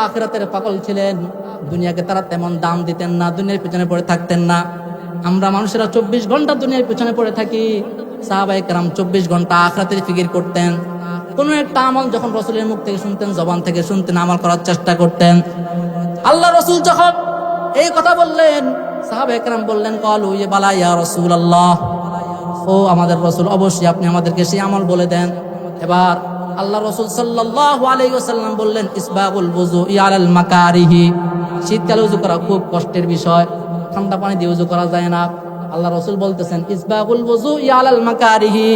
আখিরাতের পাগল ছিলেন। দুনিয়াকে তারা তেমন দাম দিতেন না, দুনিয়ার পিছনে পড়ে থাকতেন না। আমরা মানুষেরা 24 ঘন্টা দুনিয়ার পিছনে পড়ে থাকি। সাহাবায়ে কেরাম 24 ঘন্টা আখিরাতের ফিকির করতেন। কোন একটা আমল যখন রাসূলের মুখ থেকে শুনতেন, জবান থেকে শুনতেন, আমল করার চেষ্টা করতেন। আল্লাহ রাসূল যখন এই কথা বললেন, সাহাবায়ে কেরাম বললেন, ক্বালু ইয়া বালা ইয়া রাসূলুল্লাহ, ও আমাদের রাসূল, অবশ্যই আপনি আমাদেরকে সেই আমল বলে দেন। এবার আল্লাহ রাসূল সাল্লাল্লাহু আলাইহি ওয়াসাল্লাম বললেন, ইসবাগুল ওযুই আলাল মাকারিহি। শীতকালে ওযু করা খুব কষ্টের বিষয়, ঠান্ডা পানি দিয়ে ওযু করা যায় না। আল্লাহ রাসূল বলতেছেন, ইসবাগুল ওযুই আলাল মাকারিহি,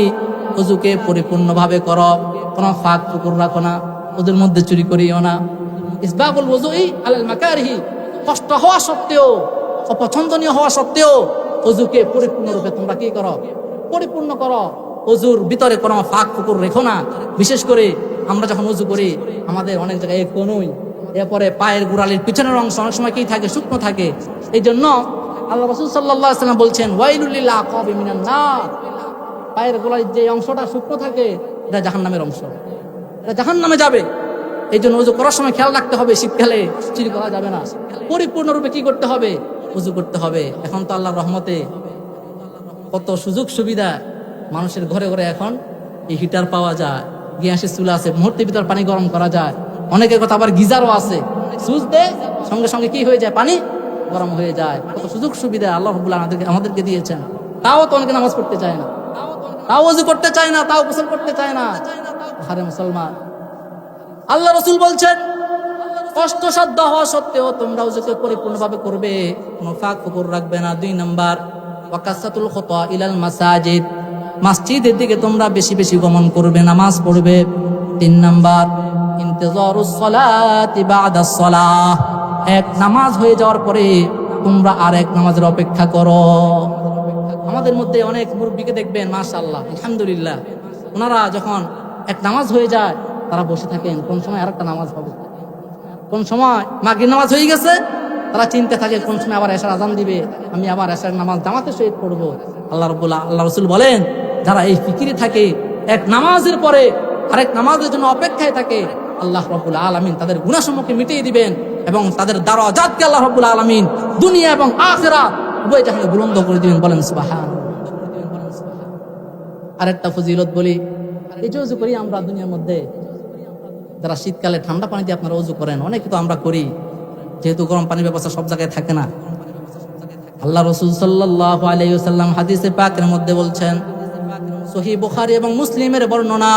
ওযুকে পরিপূর্ণভাবে করো, কোনো ফাঁক ফুকুর রাখো না, ওদের মধ্যে চুরি করিও না। ইসবাগুল ওযুই আলাল মাকারিহি, কষ্ট হওয়া সত্ত্বেও, অপছন্দনীয় হওয়া সত্ত্বেও ওযুকে পরিপূর্ণরূপে তোমরা কি করো, পরিপূর্ণ করো। ওযুর ভিতরে কোনো ফাঁক ফুকুর রেখো না। বিশেষ করে আমরা যখন ওযু করি আমাদের অনেক জায়গায় কোনই, এরপরে পায়ের গোড়ালির পিছনের অংশ অনেক সময় কি থাকে, শুকনো থাকে। এই জন্য আল্লাহ রাসূল সাল্লাল্লাহু আলাইহি ওয়াসাল্লাম বলছেন, ওয়াইলুল লিল আকাবি মিনান নার। পায়ের গোড়ালির যে অংশটা শুকনো থাকে এটা জাহান্নামের অংশ, এটা জাহান্নামে যাবে। এই জন্য ওযু করার সময় খেয়াল রাখতে হবে, শীতকালে চুরি করা যাবে না। পরিপূর্ণরূপে কি করতে হবে, ওযু করতে হবে। এখন তো আল্লাহর রহমতে কত সুযোগ সুবিধা, মানুষের ঘরে ঘরে এখন এই হিটার পাওয়া যায়, গ্যাসের চুলা আছে, মুহূর্তের ভিতর পানি গরম করা যায়। অনেকের কথা আবার গিজারও আছে, সুইচ দেয় সঙ্গে সঙ্গে কি হয়ে যায়, পানি গরম হয়ে যায়। কত সুযোগ সুবিধা আল্লাহ রাব্বুল আলামিন আমাদেরকে দিয়েছেন। তাও তো অনেকে নামাজ পড়তে চায় না, তাও ওযু করতে চায় না, তাও গোসল করতে চায় না। আরে মুসলমান, আল্লাহ রাসূল বলছেন, কষ্টসাধ্য হওয়া সত্ত্বেও তোমরা ওযুকে পরিপূর্ণভাবে করবে, কোনো ফাঁক ফুকুর রাখবে না। 2 নাম্বার, ওয়াকাসাতুল খুতা ইলাল মাসাজিদ, মসজিদের দিকে তোমরা বেশি বেশি গমন করবে, নামাজ পড়বে। 3 নাম্বার, ইন্তিজারুস সালাতি বাদাস সালাহ, এক নামাজ হয়ে যাওয়ার পরে তোমরা আরেক নামাজের অপেক্ষা করো। আমাদের মধ্যে অনেক মুরব্বীকে দেখবেন, মাশাআল্লাহ আলহামদুলিল্লাহ, ওনারা যখন এক নামাজ হয়ে যায় তারা বসে থাকেন, কোন সময় আরেকটা নামাজ হবে, কোন সময় মাগরিব নামাজ হয়ে গেছে, তারা চিন্তা থাকে কোন সময় আবার এশার আযান দিবে, আমি আবার এশার নামাজ জামাতের সহিত পড়বো। আল্লাহ রাসূল বলেন, যারা এই ফিকিরে থাকে, এক নামাজের পরে আরেক নামাজের জন্য অপেক্ষায় থাকে, আল্লাহ রাব্বুল আলামিন তাদের গুনাহসমূহকে মিটিয়ে দিবেন এবং তাদের দারাজাতকে আল্লাহ রাব্বুল আলামিন দুনিয়া এবং আখিরাত উভয় জাহানে বুলন্দ করে দিবেন। বলেন সুবহানাল্লাহ। আরেকটা ফজিলত বলি, এই যে ওযু করি আমরা দুনিয়ার মধ্যে, যারা শীতকালে ঠান্ডা পানি দিয়ে আপনারা ওযু করেন, অনেকে তো আমরা করি, যেহেতু গরম পানির ব্যবস্থা সব জায়গায় থাকে না। আল্লাহ রাসূল সাল্লাল্লাহু আলাইহি ওয়াসাল্লাম হাদিসে পাকের মধ্যে বলছেন, সহিহ বুখারী এবং মুসলিমের বর্ণনা,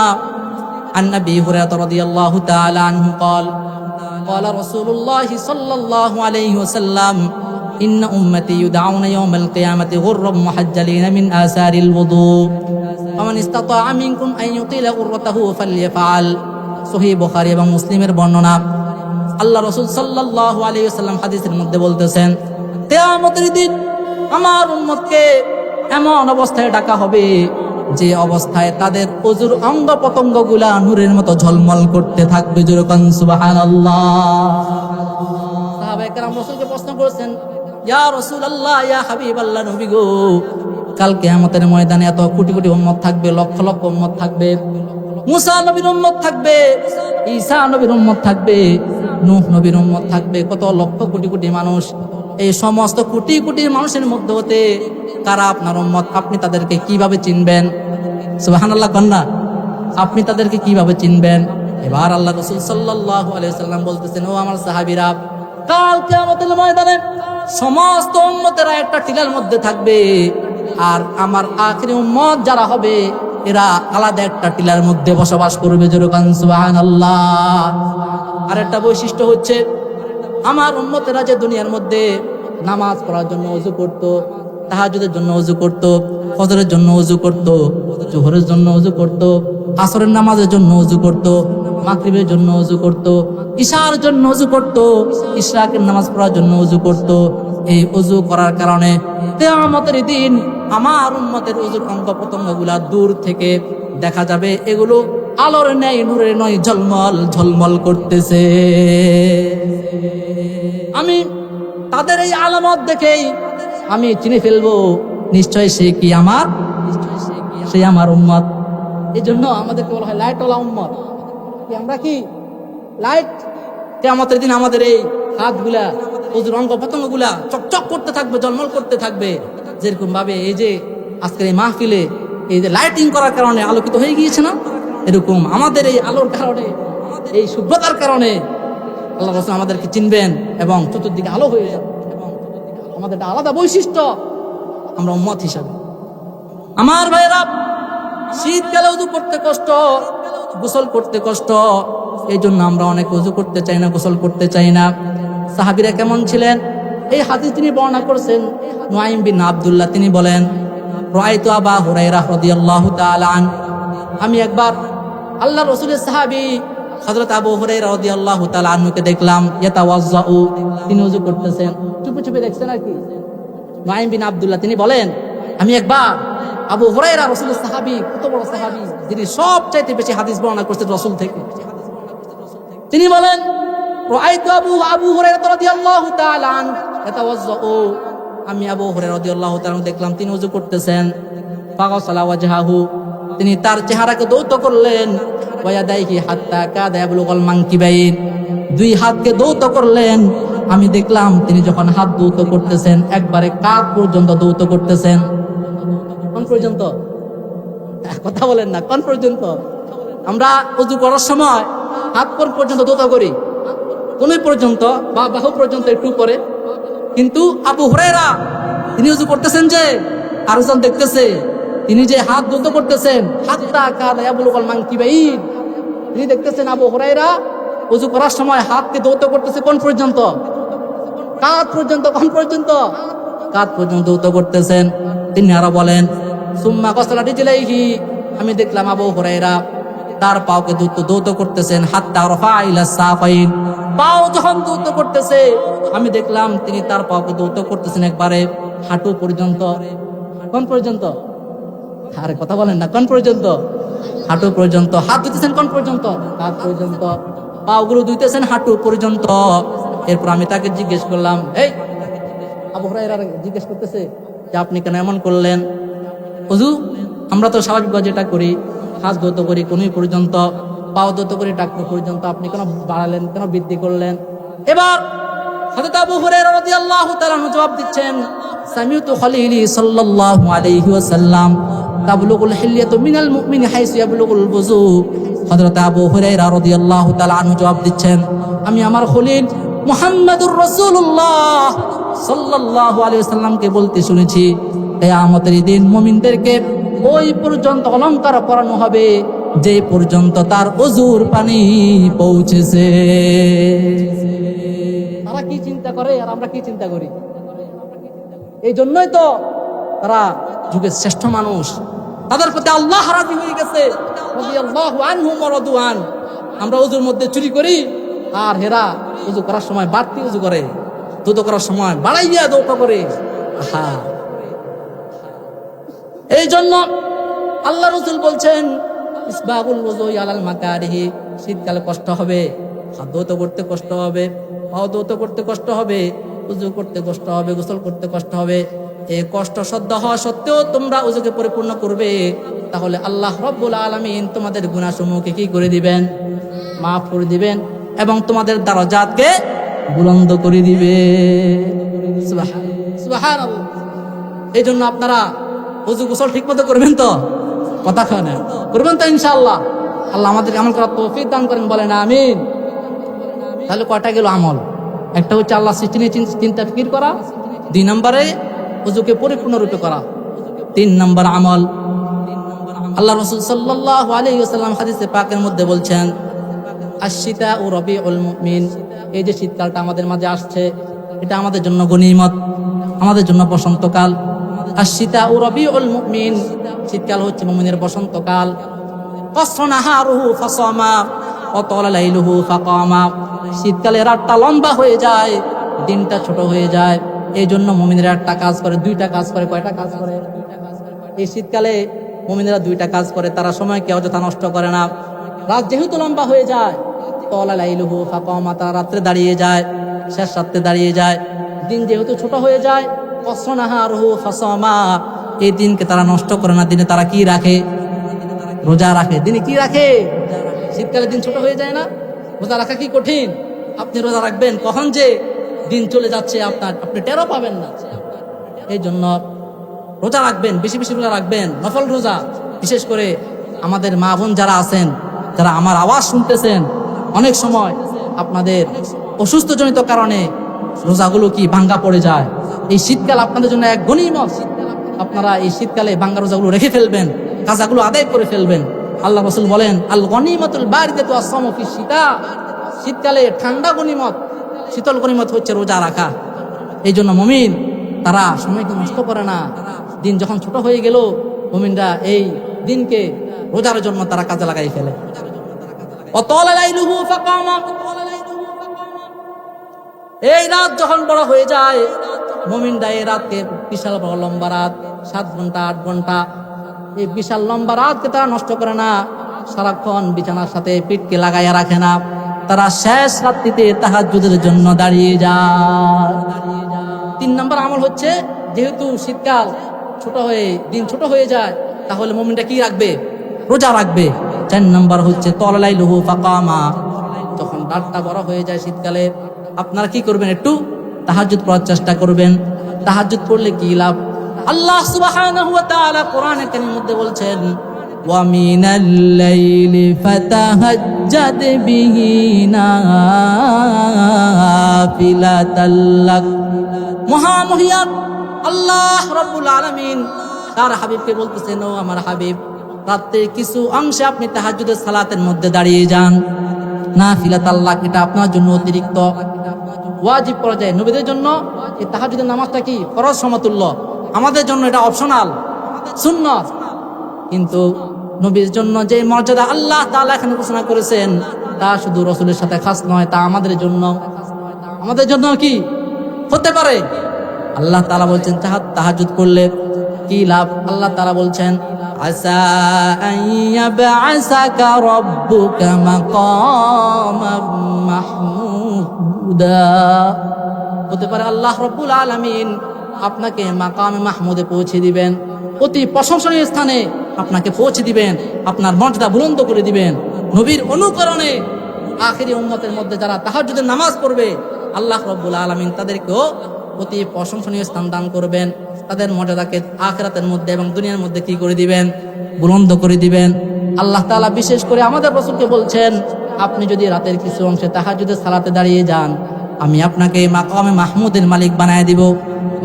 আন নবী হুরায়রা রাদিয়াল্লাহু তাআলা আনহু قال قال رسول الله صلى الله عليه وسلم ইন্না উম্মতি ইউদাউনা ইয়াওমাল কিয়ামাতি গুররাম মুহাজ্জালিনা মিন আসারিল wudu ফামান ইসতাতাআ মিনকুম আন ইউতিলা গুররাতাহু ফালইফআল। সহিহ বুখারী এবং মুসলিমের বর্ণনা। আল্লাহ রাসূল সাল্লাল্লাহু আলাইহি ওয়াসাল্লাম হাদিসের মধ্যে বলতেছেন, কিয়ামতের দিন আমার উম্মতকে এমন অবস্থায় ডাকা হবে যে অবস্থায় তাদের ওযুর অঙ্গ প্রত্যঙ্গগুলা নূরের মতো ঝলমল করতে থাকবে। জোরে কোন সুবহানাল্লাহ। সাহাবায়ে কেরাম রাসূলকে প্রশ্ন করেছেন, ইয়া রাসূলুল্লাহ, ইয়া হাবিবাল্লাহ, নবী গো, কাল কিয়ামতের ময়দানে এত কোটি কোটি উম্মত থাকবে, লক্ষ লক্ষ উম্মত থাকবে, মুসা নবীর উম্মত থাকবে, ঈসা নবীর উম্মত থাকবে, নূহ নবীর উম্মত থাকবে, কত লক্ষ কোটি কোটি মানুষ। এই সমস্ত কোটি কোটি মানুষের মধ্যে হতে কারা আপনার উম্মত? আপনি তাদেরকে কিভাবে চিনবেন? সুবহানাল্লাহ কন্যা, আপনি তাদেরকে কিভাবে চিনবেন? এবার আল্লাহ রাসূল সাল্লাল্লাহু আলাইহি ওয়াসাল্লাম বলতেছেন, ও আমার সাহাবীরা, কাল কিয়ামতের ময়দানে সমস্ত উম্মতেরা একটা টিলার মধ্যে থাকবে, আর আমার আখিরি উম্মত যারা হবে এরা আলাদা একটা টিলার মধ্যে বসবাস করবে। জোরে কোন সুবহানাল্লাহ। আর একটা বৈশিষ্ট্য হচ্ছে, আমার উম্মতেরা যে দুনিয়ার মধ্যে নামাজ পড়ার জন্য ওযু করত, তাহাজ্জুদের জন্য ওযু করত, ফজরের জন্য ওযু করত, যোহরের জন্য ওযু করত, আসরের নামাজের জন্য ওযু করত, মাগরিবের জন্য ওযু করত, ইশার জন্য ওযু করত, ইশরাকের নামাজ পড়ার জন্য ওযু করত। এই ওযু করার কারণে কিয়ামতের দিন আমার উম্মতের ওযুর অঙ্গ প্রত্যঙ্গগুলা দূর থেকে দেখা যাবে, এগুলো আলোর ন্যায় নূরের নয় ঝলমল ঝলমল করতেছে। আমি তাদের এই আলামত দেখেই আমি চিনে ফেলবো, নিশ্চয় সে কি আমার, সে আমার উম্মত। এই জন্য আমাদেরকে বলা হয় লাইটওয়ালা উম্মত। আমরা কি লাইট? কিয়ামতের দিন আমাদের এই হাতগুলা, ওযুর অঙ্গ প্রত্যঙ্গগুলা চকচক করতে থাকবে, ঝলমল করতে থাকবে। যেরকম ভাবে এই যে আজকের এই মাহফিলে এই যে লাইটিং করার কারণে আলোকিত হয়ে গিয়েছে না, এরকম আমাদের এই আলোর কারণে, এই শুভ্রতার কারণে আল্লাহ রাসূল আমাদেরকে চিনবেন এবং চতুর্দিকে আলো হয়ে যাবে। আমাদের একটা আলাদা বৈশিষ্ট্য আমরা উম্মত হিসাবে। আমার ভাইরা, শীতকালে ওযু করতে কষ্ট, গোসল করতে কষ্ট, এই জন্য আমরা অনেক ওযু করতে চাই না, গোসল করতে চাই না। সাহাবীরা কেমন ছিলেন? এই হাদিস তিনি বর্ণনা করেছেন নুআইম বিন আব্দুল্লাহ। তিনি বলেন, রাআইতু আবা হুরায়রা রাদিয়াল্লাহু তাআলা আন, আমি একবার আল্লাহ রাসূলের সাহাবী হযরত আবু হুরায়রা রাদিয়াল্লাহু তাআলা আনহুকে দেখলাম, ইয়াতাওয়াজ্জাউ, তিনি ওযু করতেছেন। চুপে চুপে দেখছেন আর কি। নুআইম বিন আব্দুল্লাহ তিনি বলেন, আমি একবার আবু হুরায়রা রাসূলের সাহাবী, কত বড় সাহাবী, যিনি সবচাইতে বেশি হাদিস বর্ণনা করতেন রাসূল থেকে। তিনি বলেন, রাআইতু আবু হুরায়রা রাদিয়াল্লাহু তাআলা আন ইয়াতাওয়াজ্জাউ, আমি আবু হুরায়রা রাদিয়াল্লাহু তাআলা দেখলাম তিনি ওযু করতেছেন। ফাগাসালা ওয়াজহাহু, তিনি তার চেহারাকে ধৌত করলেন। ওয়ায়াদাইহি হাত্তা কাদা ইয়াবলুগুল মানকিবাইন, দুই হাতকে ধৌত করলেন। আমি দেখলাম তিনি যখন হাত ধৌত করতেছেন একবারে কাঁধ পর্যন্ত ধৌত করতেছেন। কোন পর্যন্ত? কথা বলেন না, কোন পর্যন্ত? আমরা ওযু করার সময় হাত পর্যন্ত ধৌত করি, কোন পর্যন্ত বা বাহু পর্যন্ত একটু পরে। কিন্তু আবু হুরায়রা তিনি ওযু করতেছেন যে আরেকজন দেখতেছে, তিনি যে হাত ধৌত করতেছেন, হাত্তা কাদা ইয়াবলুগুল মানকিবাইন, তিনি দেখতেছেন আবু হুরায়রা ওযু করার সময় হাতকে ধৌত করতেছে কোন পর্যন্ত? কাঁধ পর্যন্ত। কোন পর্যন্ত? কাঁধ পর্যন্ত ধৌত করতেছেন। তিনি আরো বলেন, সুম্মা গাসালা রিজলাইহি, আমি দেখলাম আবু হুরায়রা তার পাওকে ধৌত করতেছেন। হাত্তা রাফা ইলা সাকাইন, পাও যখন ধৌত করতেছে আমি দেখলাম তিনি তার পাওকে ধৌত করতেছেন একবারে হাঁটু পর্যন্ত। কোন পর্যন্ত? আরে কথা বলেন না, কোন পর্যন্ত? হাঁটু পর্যন্ত। হাত ধুতেছেন কোন পর্যন্ত? হাত পর্যন্ত। পাগুলো ধুইতেছেন হাঁটু পর্যন্ত। এরপর আমি তাকে জিজ্ঞেস করলাম, এই আবু হুরায়রা জিজ্ঞেস করতেছে যে আপনি কেন এমন করলেন? ওযু আমরা তো স্বাভাবিকভাবে যেটা করি, হাত ধৌত করি কোন পর্যন্ত, পাও ধৌত করি টাকনু পর্যন্ত, আপনি কেন বাড়ালেন, কেন বৃদ্ধি করলেন? এবার হযরত আবু হুরায়রা রাদিয়াল্লাহু তাআলা জবাব দিচ্ছেন, সামিউতু খলিলি সাল্লাল্লাহু আলাইহি ওয়াসাল্লাম তাবলুগুল হিল্লাতু মিনাল মুমিনি হাইসু ইয়াবলুগুল বুযু। হযরত আবু হুরায়রা রাদিয়াল্লাহু তাআলা আনহু জবাব দিচ্ছেন, আমি আমার খলিল মুহাম্মাদুর রাসূলুল্লাহ সাল্লাল্লাহু আলাইহি ওয়াসাল্লামকে বলতে শুনেছি, কিয়ামতের দিন মুমিনদেরকে ওই পর্যন্ত অলংকার পরানো হবে যে পর্যন্ত তার ওযুর পানি পৌঁছেছে। তারা কি চিন্তা করে আর আমরা কি চিন্তা করি? এই জন্যই তো তারা যুগের শ্রেষ্ঠ মানুষ, তাদের প্রতি আল্লাহ রাজি হয়ে গেছে। রাদিয়াল্লাহু আনহুম ওয়া রাদু আন। আমরা ওযুর মধ্যে চুরি করি, আর হেরা ওযু করার সময় বাড়তি ওযু করে, দুটো করার সময় বাড়াইয়া দৌড় করে। হ্যাঁ, এই জন্য আল্লাহ রাসূল বলছেন ইসবাগুল ওযুই আলাল মাকারিহি, শীতকালে কষ্ট হবে, খাদ্য তো করতে কষ্ট হবে, পাও তো করতে কষ্ট হবে, ওযু করতে কষ্ট হবে, গোসল করতে কষ্ট হবে। এই কষ্ট সহ্য হওয়া সত্ত্বেও তোমরা ওযুকে পরিপূর্ণ করবে, তাহলে আল্লাহ রাব্বুল আলামিন তোমাদের গুনাহসমূহকে কি করে দিবেন? মাফ করে দিবেন এবং তোমাদের দারাজাতকে বুলন্দ করে দিবে। সুবহানাল্লাহ। এই জন্য আপনারা ওযু গোসল ঠিকমতো করবেন তো? কথা খান করবেন তো ইনশাআল্লাহ। আল্লাহ আমাদের আমল করার তৌফিক দান করেন, বলেন আমিন। তাহলে কয়টা গেল আমল? একটা হচ্ছে আল্লাহ সৃষ্টি নিয়ে চিন্তা ফিকির করা, 2 নম্বরে ওযুকে পরিপূর্ণরূপে করা, 3 নম্বর আমল আল্লাহ রাসূল সাল্লাল্লাহু আলাইহি ওয়াসাল্লাম হাদিসে পাকের মধ্যে বলছেন আশ-শিতা ও রবিউল মুমিন, এই যে শীতকালটা আমাদের মাঝে আসছে, এটা আমাদের জন্য গনিমত, আমাদের জন্য বসন্তকাল। আশ-শিতা ও রবিউল মুমিন, শীতকাল হচ্ছে মুমিনের বসন্তকাল। ফাসনাহারুহু ফাসামা ওয়া তালা লাইলুহু ফাকামা, শীতকালে রাতটা লম্বা হয়ে যায়, দিনটা ছোট হয়ে যায়। এই জন্য মুমিনেরা একটা কাজ করে, 2টা কাজ করে। কয়টা কাজ করে? এই শীতকালে মুমিনেরা 2টা কাজ করে, তারা সময়কে অযথা নষ্ট করে না। রাত যেহেতু লম্বা হয়ে যায়, তালা লাইলুহু ফাকামা, তারা রাত্রে দাঁড়িয়ে যায়, শেষ রাত্রে দাঁড়িয়ে যায়। দিন যেহেতু ছোট হয়ে যায়, ফাসনাহারুহু ফাসামা, এই দিনকে তারা নষ্ট করে না, দিনে তারা কি রাখে? রোজা রাখে। দিনে কি রাখে? শীতকালে দিন ছোট হয়ে যায় না? রোজা রাখা কি কঠিন? আপনি রোজা রাখবেন, কখন যে দিন চলে যাচ্ছে আপনি টেরও পাবেন না। এই জন্য রোজা রাখবেন, বেশি বেশি রোজা রাখবেন, নফল রোজা। বিশেষ করে আমাদের মা বোন যারা আছেন, যারা আমার আওয়াজ শুনতেছেন, অনেক সময় আপনাদের অসুস্থজনিত কারণে রোজাগুলো কি ভাঙ্গা পড়ে যায়। এই শীতকাল আপনাদের জন্য এক গনিমত। আপনারা এই শীতকালে ভাঙ্গা রোজাগুলো রেখে ফেলবেন, কাজাগুলো আদায় করে ফেলবেন। আল্লাহ রাসূল বলেন আল গনিমাতুল বারিদাতু আস-সামু ফি শীতা, শীতকালে ঠান্ডা গনিমত, শীতল গনিমত হচ্ছে রোজা রাখা। এই জন্য মুমিন তারা সময়কে নষ্ট করে না। দিন যখন ছোট হয়ে গেল, মুমিনরা এই দিনকে রোজার জন্য তারা কাজে লাগাই ফেলে। অতলা লাইলুহু ফাকামা, এই রাত যখন বড় হয়ে যায়, মুমিনরা এই রাতকে, বিশাল বড় লম্বা রাত, 7 ঘন্টা 8 ঘন্টা, এই বিশাল লম্বা রাতকে তারা নষ্ট করে না, সারাক্ষণ বিছানার সাথে পিঠকে লাগাইয়া রাখে না, তারা শেষ রাত্রিতে তাহাজ্জুদের জন্য দাঁড়িয়ে যায়। 3 নম্বর আমল হচ্ছে, যেহেতু শীতকাল ছোট হয়ে, দিন ছোট হয়ে যায়, তাহলে মুমিনটা কি রাখবে? রোজা রাখবে। 4 নম্বর হচ্ছে তালাইলুহু ফাকামা, যখন রাতটা বড় হয়ে যায় শীতকালে, আপনারা কি করবেন? একটু তাহাজ্জুদ পড়ার চেষ্টা করবেন। তাহাজ্জুদ পড়লে কি লাভ? আল্লাহ সুবহানাহু ওয়া তাআলা কোরআনে কারীমের মধ্যে বলছেন ওয়া মিনাল লাইলি ফাতাহাজ্জাদ বিহি নাফিলাতাল লাক। মহামহিয়ান আল্লাহ রাব্বুল আলামিন তার হাবিবকে বলতেছেন, ও আমার হাবিব, রাতে কিছু অংশে আপনি তাহাজ্জুদের সালাতের মধ্যে দাঁড়িয়ে যান। নাফিলাতাল লাক, এটা আপনার জন্য অতিরিক্ত ওয়াজিব পর্যায়ে। নবীদের জন্য এই তাহাজ্জুদের নামাজটা কি ফরজ সমতুল্য, আমাদের জন্য এটা অপশনাল সুন্নাত। কিন্তু নবীর জন্য যে মর্যাদা আল্লাহ তাআলা এখানে ঘোষণা করেছেন, তা শুধু রাসূলের সাথে খাস নয়, তা আমাদের জন্য কি হতে পারে। আল্লাহ তাআলা বলছেন তাহাজ্জুদ করলে কি লাভ? আল্লাহ তাআলা বলছেন আসা আইয়াবআসাকা রাব্বুকা মাকামান মাহমুদা, হতে পারে আল্লাহ রাব্বুল আলামিন আপনাকে মাকামে মাহমুদে পৌঁছে দিবেন, অতি প্রশংসনীয় স্থানে আপনাকে পৌঁছে দিবেন, আপনার মর্যাদা বুলন্দ করে দিবেন। নবীর অনুকরণে আখিরি উম্মতের মধ্যে যারা তাহাজ্জুদের নামাজ পড়বে, আল্লাহ রাব্বুল আলামিন তাদেরকেও অতি প্রশংসনীয় স্থান দান করবেন, তাদের মর্যাদাকে আখিরাতের মধ্যে এবং দুনিয়ার মধ্যে কি করে দিবেন? বুলন্দ করে দিবেন। আল্লাহ তাআলা বিশেষ করে আমাদের রাসূলকে বলছেন, আপনি যদি রাতের কিছু অংশে তাহাজ্জুদের সালাতে দাঁড়িয়ে যান, আমি আপনাকে মাকামে মাহমুদের মালিক বানায় দিব,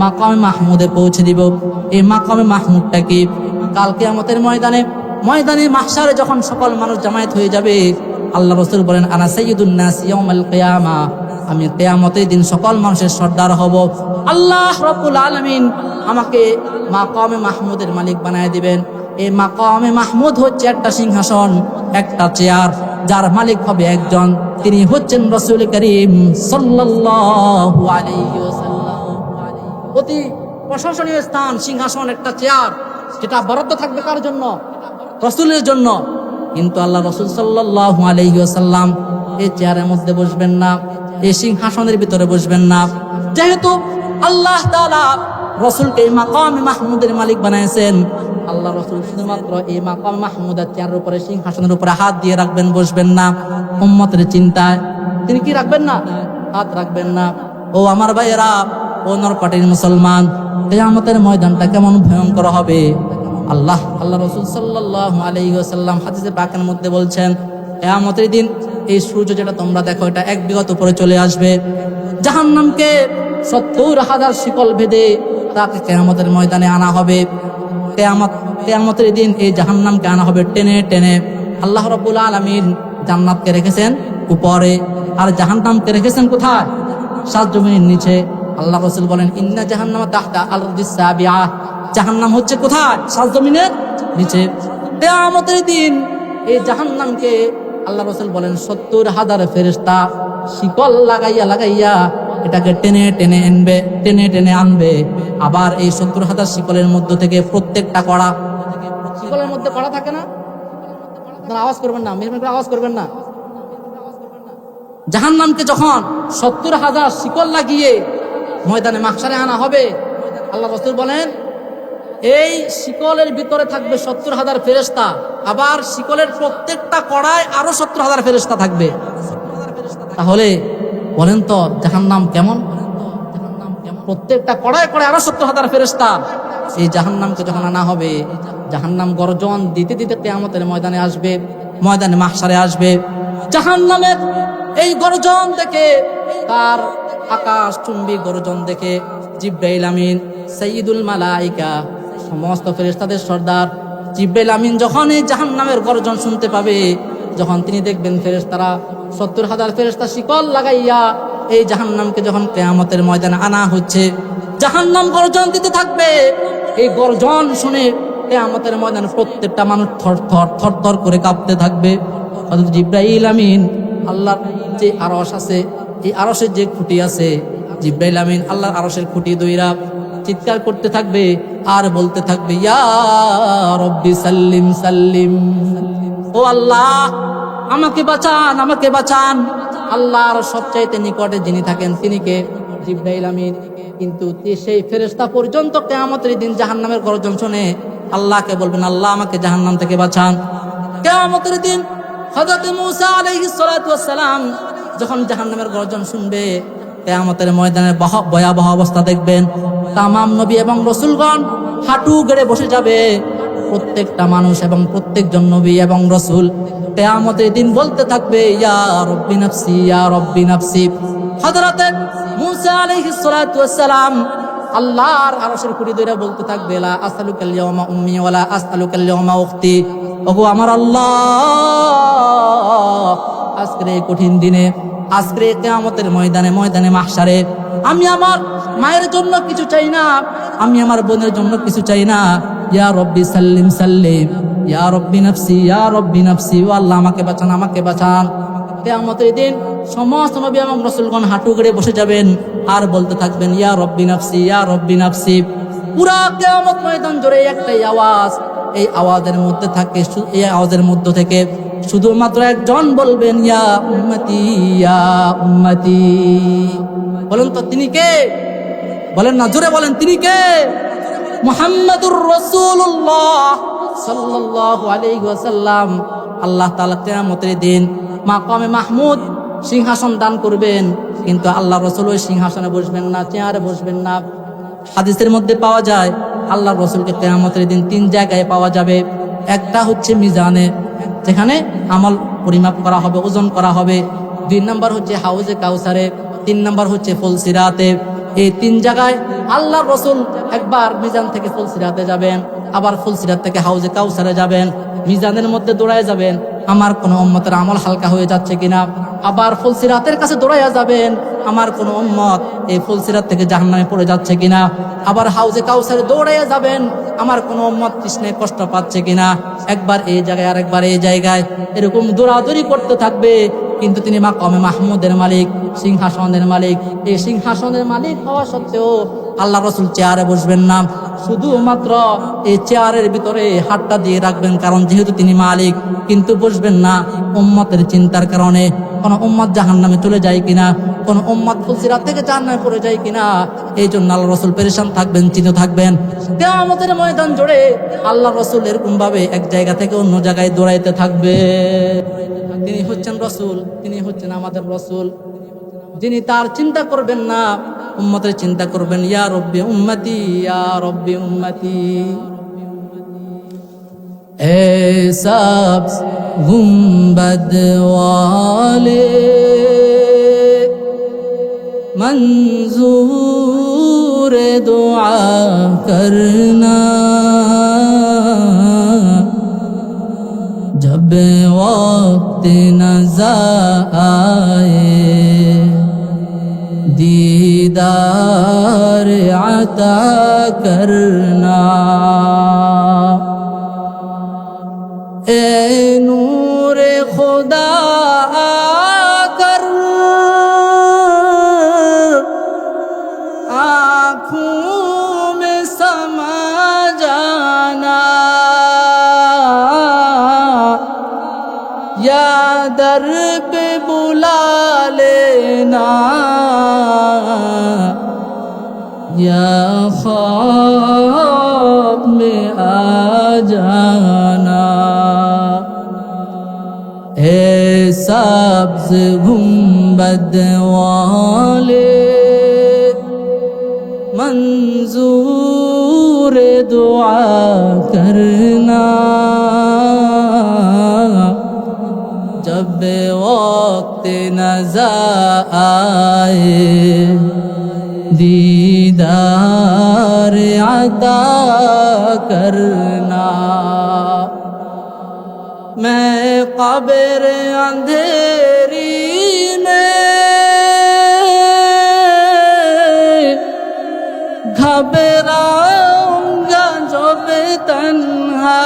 মাকামে মাহমুদে পৌঁছে দিব। এই মাকামে মাহমুদটা কি? কাল কিয়ামতের ময়দানে মাহশারে যখন সকল মানুষ জামায়াত হয়ে যাবে, আল্লাহ রাসূল বলেন আনা সাইয়্যিদুন নাস ইয়াউমাল কিয়ামা, আমি কিয়ামতের দিন সকল মানুষের সর্দার হব। আল্লাহ রাব্বুল আলামিন আমাকে মাকামে মাহমুদের মালিক বানায় দিবেন। এই মাকামে মাহমুদ হচ্ছে একটা সিংহাসন, একটা চেয়ার, যার মালিক হবে একজন, তিনি হচ্ছেন রাসূল করিম সাল্লাল্লাহু আলাইহি ওয়াসাল্লাম। অতি প্রশংসনীয় স্থান, সিংহাসন, একটা চেয়ার, যেটা বরাদ্দ থাকবে কার জন্য? রাসূলের জন্য। কিন্তু আল্লাহ রাসূল সাল্লাল্লাহু আলাইহি ওয়াসাল্লাম এই চেয়ারের মধ্যে বসবেন না, এই সিংহাসনের ভিতরে বসবেন না। যেহেতু আল্লাহ তাআলা রাসূলকে এই মাকামে মাহমুদের মালিক বানাইছেন, আল্লাহ রাসূল শুধুমাত্র এই মাকাম মাহমুদের চেয়ারের উপরে, সিংহাসনের উপরে হাত দিয়ে রাখবেন, বসবেন না। উম্মতের চিন্তায় তিনি কি রাখবেন না? হাত রাখবেন না। ও আমার ভাইয়েরা, ও নরপাটির মুসলমান, কিয়ামতের ময়দানটা কেমন ভয়ঙ্কর হবে! আল্লাহ রাসূল সাল্লাল্লাহু আলাইহি ওয়াসাল্লাম হাদিসে পাকের মধ্যে বলছেন, কিয়ামতের দিন এই সূর্য যেটা তোমরা দেখো, এটা এক বিঘত উপরে চলে আসবে। জাহান্নামকে ৭০,০০০ শিকল ভেদে তাকে কিয়ামতের ময়দানে আনা হবে। কিয়ামতের দিন এই জাহান্নামকে আনা হবে টেনে টেনে। আল্লাহ রাব্বুল আলামিন জান্নাতকে রেখেছেন উপরে, আর জাহান্নামকে রেখেছেন কোথায়? সাত জমিনের নিচে। আল্লাহ রাসূল বলেন, ইন্না জাহান্নামা তাহতা আল-আরদিস সাবিআ। জাহান্নাম হচ্ছে কোথায়? সাত জমিনের নিচে। কিয়ামতের দিন এই জাহান্নামকে আল্লাহ রাসূল বলেন ৭০,০০০ ফেরেশতা শিকল লাগাইয়া এটাকে টেনে টেনে আনবে। আবার এই ৭০,০০০ শিকলের মধ্য থেকে প্রত্যেকটা কড়া, শিকলের মধ্যে কড়া থাকে না? আপনারা আওয়াজ করবেন না, আওয়াজ করবেন না। জাহান্নামকে যখন ৭০,০০০ শিকল লাগিয়ে ময়দানে মাহশারে আনা হবে, আল্লাহ রাসূল বলেন এই শিকলের ভিতরে থাকবে ৭০,০০০ ফেরেশতা, আবার শিকলের প্রত্যেকটা কড়ায় আরো ৭০,০০০ ফেরেশতা থাকবে। তাহলে বলেন তো জাহান্নাম কেমন? প্রত্যেকটা কড়ায় কড়ায় আরো ৭০,০০০ ফেরেশতা। এই জাহান্নামকে যখন আনা হবে, জাহান্নাম গর্জন দিতে দিতে কিয়ামতের ময়দানে আসবে, ময়দানে মাহশারে আসবে। জাহান্নামের এই গর্জন দেখে, তার আকাশ চুম্বি গর্জন দেখে জিবরাইল আমিন সাইয়্যিদুল মালায়েকা, সমস্ত ফেরেশতাদের সর্দার জিবরাইল আমিন যখন এই জাহান্নামের গর্জন শুনতে পাবে, যখন তিনি দেখবেন ফেরেশতারা ৭০,০০০ ফেরেশতা শিকল লাগাইয়া এই জাহান্নামকে যখন কিয়ামতের ময়দানে আনা হচ্ছে, জাহান্নাম গর্জন দিতে থাকবে। এই গর্জন শুনে কিয়ামতের ময়দানে প্রত্যেকটা মানুষ থরথর করে কাঁপতে থাকবে। হযরত জিবরাইল আমিন আল্লাহর যে আরশ আছে, এই আরশের যে খুঁটি আছে, জিবরাইল আমিন আল্লাহর আরশের খুঁটি দইরা চিৎকার করতে থাকবে আর বলতে থাকবে, ইয়া রব্বি সাল্লিম সাল্লিম। ও আল্লাহ, আমাকে বাঁচান, আমাকে বাঁচান। আল্লাহর সবচাইতে নিকটে যিনি থাকেন তিনি কে? জিবরাইল আমিন। কিন্তু সেই ফেরেশতা পর্যন্ত কিয়ামতের দিন জাহান্নামের গর্জন শুনে আল্লাহকে বলবেন, আল্লাহ আমাকে জাহান্নাম থেকে বাঁচান। কিয়ামতের দিন হযরত মূসা আলাইহিস সালাতু ওয়াস সালাম যখন জাহান্নামের গর্জন শুনবে, কিয়ামতের ময়দানে ভয়াবহ অবস্থা দেখবেন। তামাম নবী এবং রাসূলগণ হাঁটু গেড়ে বসে যাবে। প্রত্যেকটা মানুষ এবং প্রত্যেকজন নবী এবং রাসূল কিয়ামতের দিন বলতে থাকবে, ইয়া রব্বি নাফসি, ইয়া রব্বি নাফসি। হযরত মূসা আলাইহিস সালাতু ওয়াস সালাম আল্লাহর আরশের খুঁটি ধরে বলতে থাকবে, লা আসআলুকাল ইয়াওমা উম্মি ওয়ালা আসআলুকাল ইয়াওমা উখতি। ওগো আমার আল্লাহ, আজকের এই কঠিন দিনে, আজকের কিয়ামতের ময়দানে মাহশারে আমি আমার মায়ের জন্য কিছু চাই না, আমি আমার বোনের জন্য কিছু চাই না। ইয়া রব্বি সাল্লিম সাল্লিম, ইয়া রব্বি নাফসি, ইয়া রব্বি নাফসি। ও আল্লাহ আমাকে বাঁচান, আমাকে বাঁচান। কিয়ামতের দিন সমস্ত নবী এবং রাসূলগণ হাঁটু গেড়ে বসে যাবেন আর বলতে থাকবেন, ইয়া রব্বি নাফসি, ইয়া রব্বি নাফসি। পুরা কিয়ামত ময়দান জুড়ে একটাই আওয়াজ। এই আওয়াজের মধ্যে থাকে, এই আওয়াজের মধ্য থেকে শুধুমাত্র একজন বলবেন, ইয়া উম্মতি, ইয়া উম্মতি। বলেন তো তিনি কে? বলেন না, জোরে বলেন, তিনি কে? মুহাম্মাদুর রাসূলুল্লাহ সাল্লাল্লাহু আলাইহি ওয়াসাল্লাম। আল্লাহ তাআলা কিয়ামতের দিন মাকামে মাহমুদ সিংহাসন দান করবেন, কিন্তু আল্লাহ রাসূল ওই সিংহাসনে বসবেন না, চেয়ারে বসবেন না। হাদিসের মধ্যে পাওয়া যায় আল্লাহ রাসূলকে কিয়ামতের দিন 3 জায়গায় পাওয়া যাবে। একটা হচ্ছে মিজানে, যেখানে আমল পরিমাপ করা হবে, ওজন করা হবে। 2 নম্বর হচ্ছে হাউজে কাউসারে, 3 নম্বর হচ্ছে ফুলসিরাতে। এই 3 জায়গায় আল্লাহ রাসূল একবার মিজান থেকে ফুলসিরাতে যাবেন, আবার ফুলসিরাত থেকে হাউজে কাউসারে যাবেন। মিজানের মধ্যে দৌড়ায় যাবেন, আমার কোন উম্মতের আমল হালকা হয়ে যাচ্ছে কিনা। আবার ফুলসিরাতের কাছে দৌড়াইয়া যাবেন, আমার কোন উম্মত এই ফুলসিরাত থেকে জাহান্নামে পড়ে যাচ্ছে কিনা, আবার হাউজে কাউসারে দৌড়াইয়া যাবেন, আমার কোন উম্মত তৃষ্ণায় কষ্ট পাচ্ছে কিনা, একবার এই জায়গায় আরেকবার এই জায়গায় এরকম দৌড়াদৌড়ি করতে থাকবে। কিন্তু তিনি মাকামে মাহমুদের মালিক, সিংহাসনের মালিক। এই সিংহাসনের মালিক হওয়া সত্ত্বেও আল্লাহ রাসূল চেয়ারে বসবেন না, শুধুমাত্র এই চেয়ারের ভিতরে হাতটা দিয়ে রাখবেন, কারণ যেহেতু তিনি মালিক। কিন্তু বসবেন না উম্মতের চিন্তার কারণে, কোন উম্মত জাহান্নামে চলে যায় কিনা, কোন উম্মত ফুলসিরাত থেকে জাহান্নামে পড়ে যায় কিনা। এই জন্য আল্লাহ রাসূল পেরেশান থাকবেন, চিন্তিত থাকবেন। কিয়ামতের ময়দান জুড়ে আল্লাহ রাসূল এরকম ভাবে এক জায়গা থেকে অন্য জায়গায় দৌড়াইতে থাকবে। তিনি হচ্ছেন রাসূল, তিনি হচ্ছেন আমাদের রাসূল, যিনি তার চিন্তা করবেন না, উম্মতের চিন্তা করবেন। ইয়া রব্বি উম্মতি, ইয়া রব্বি উম্মতি। এ সব গুম্বদ ওয়ালে मंजूर दुआ करना, जब वक्त नज़र आए दीदार अता करना। ए नूर खुदा कर आँखों में समा जाना, या दर पे बुला लेना, या ख्वाब में आ जाना। ए सब्ज़ गुंबद वाले मंजूर दुआ करना, जब वक्त नज़र आए दीदार अता करना। मैं कब्र अंधेरी में घबराऊंगा जब तन्हा,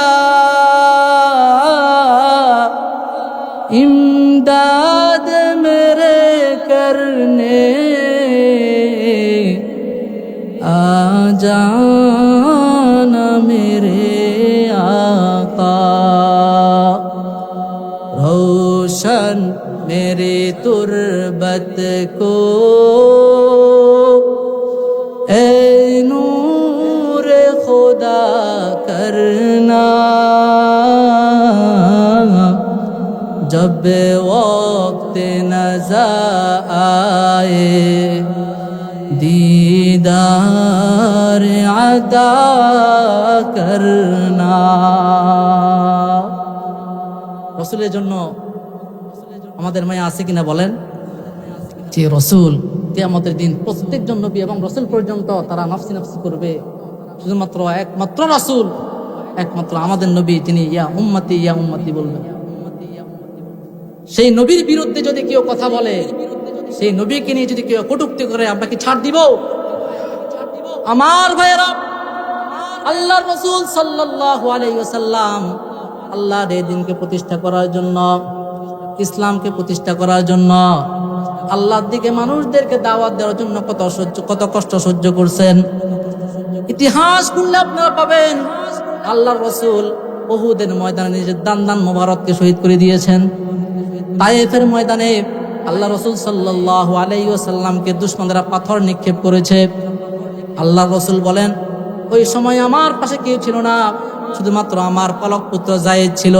इमदाद मेरे करने आ जाना मेरे आका। रोशन मेरे तुरबत को ए नूर खुदा करना, जब वक्त नज़र आए दीदार अता करना। রাসূলের জন্য আমাদের মায়া আছে কিনা বলেন? যে রাসূল কিয়ামতের দিন প্রত্যেকজন নবী এবং রাসূল পর্যন্ত তারা নফসি নফসি করবে, শুধুমাত্র একমাত্র রাসূল, একমাত্র আমাদের নবী তিনি ইয়া উম্মতি বলবেন। সেই নবীর বিরুদ্ধে যদি কেউ কথা বলে, সেই নবীকে নিয়ে যদি কেউ কটূক্তি করে, আমরা কি ছাড় দিব? আমার ভাইয়েরা, আল্লাহর রাসূল সাল্লাল্লাহু আলাইহি ওয়াসাল্লাম আল্লাহর এই দিনকে প্রতিষ্ঠা করার জন্য, ইসলামকে প্রতিষ্ঠা করার জন্য, আল্লাহর দিকে মানুষদেরকে দাওয়াত দেওয়ার জন্য কত কষ্ট সহ্য করছেন। ইতিহাস খুললে আপনারা পাবেন আল্লাহর রাসূল উহুদের ময়দানে নিজের দান মোবারককে শহীদ করে দিয়েছেন। তায়েফের ময়দানে আল্লাহ রাসূল সাল্লাল্লাহু আলাইহি ওয়াসাল্লামকে দুশমনরা পাথর নিক্ষেপ করেছে। আল্লাহ রাসূল বলেন, ওই সময় আমার পাশে কেউ ছিল না, শুধুমাত্র আমার পালক পুত্র যায়েদ ছিল।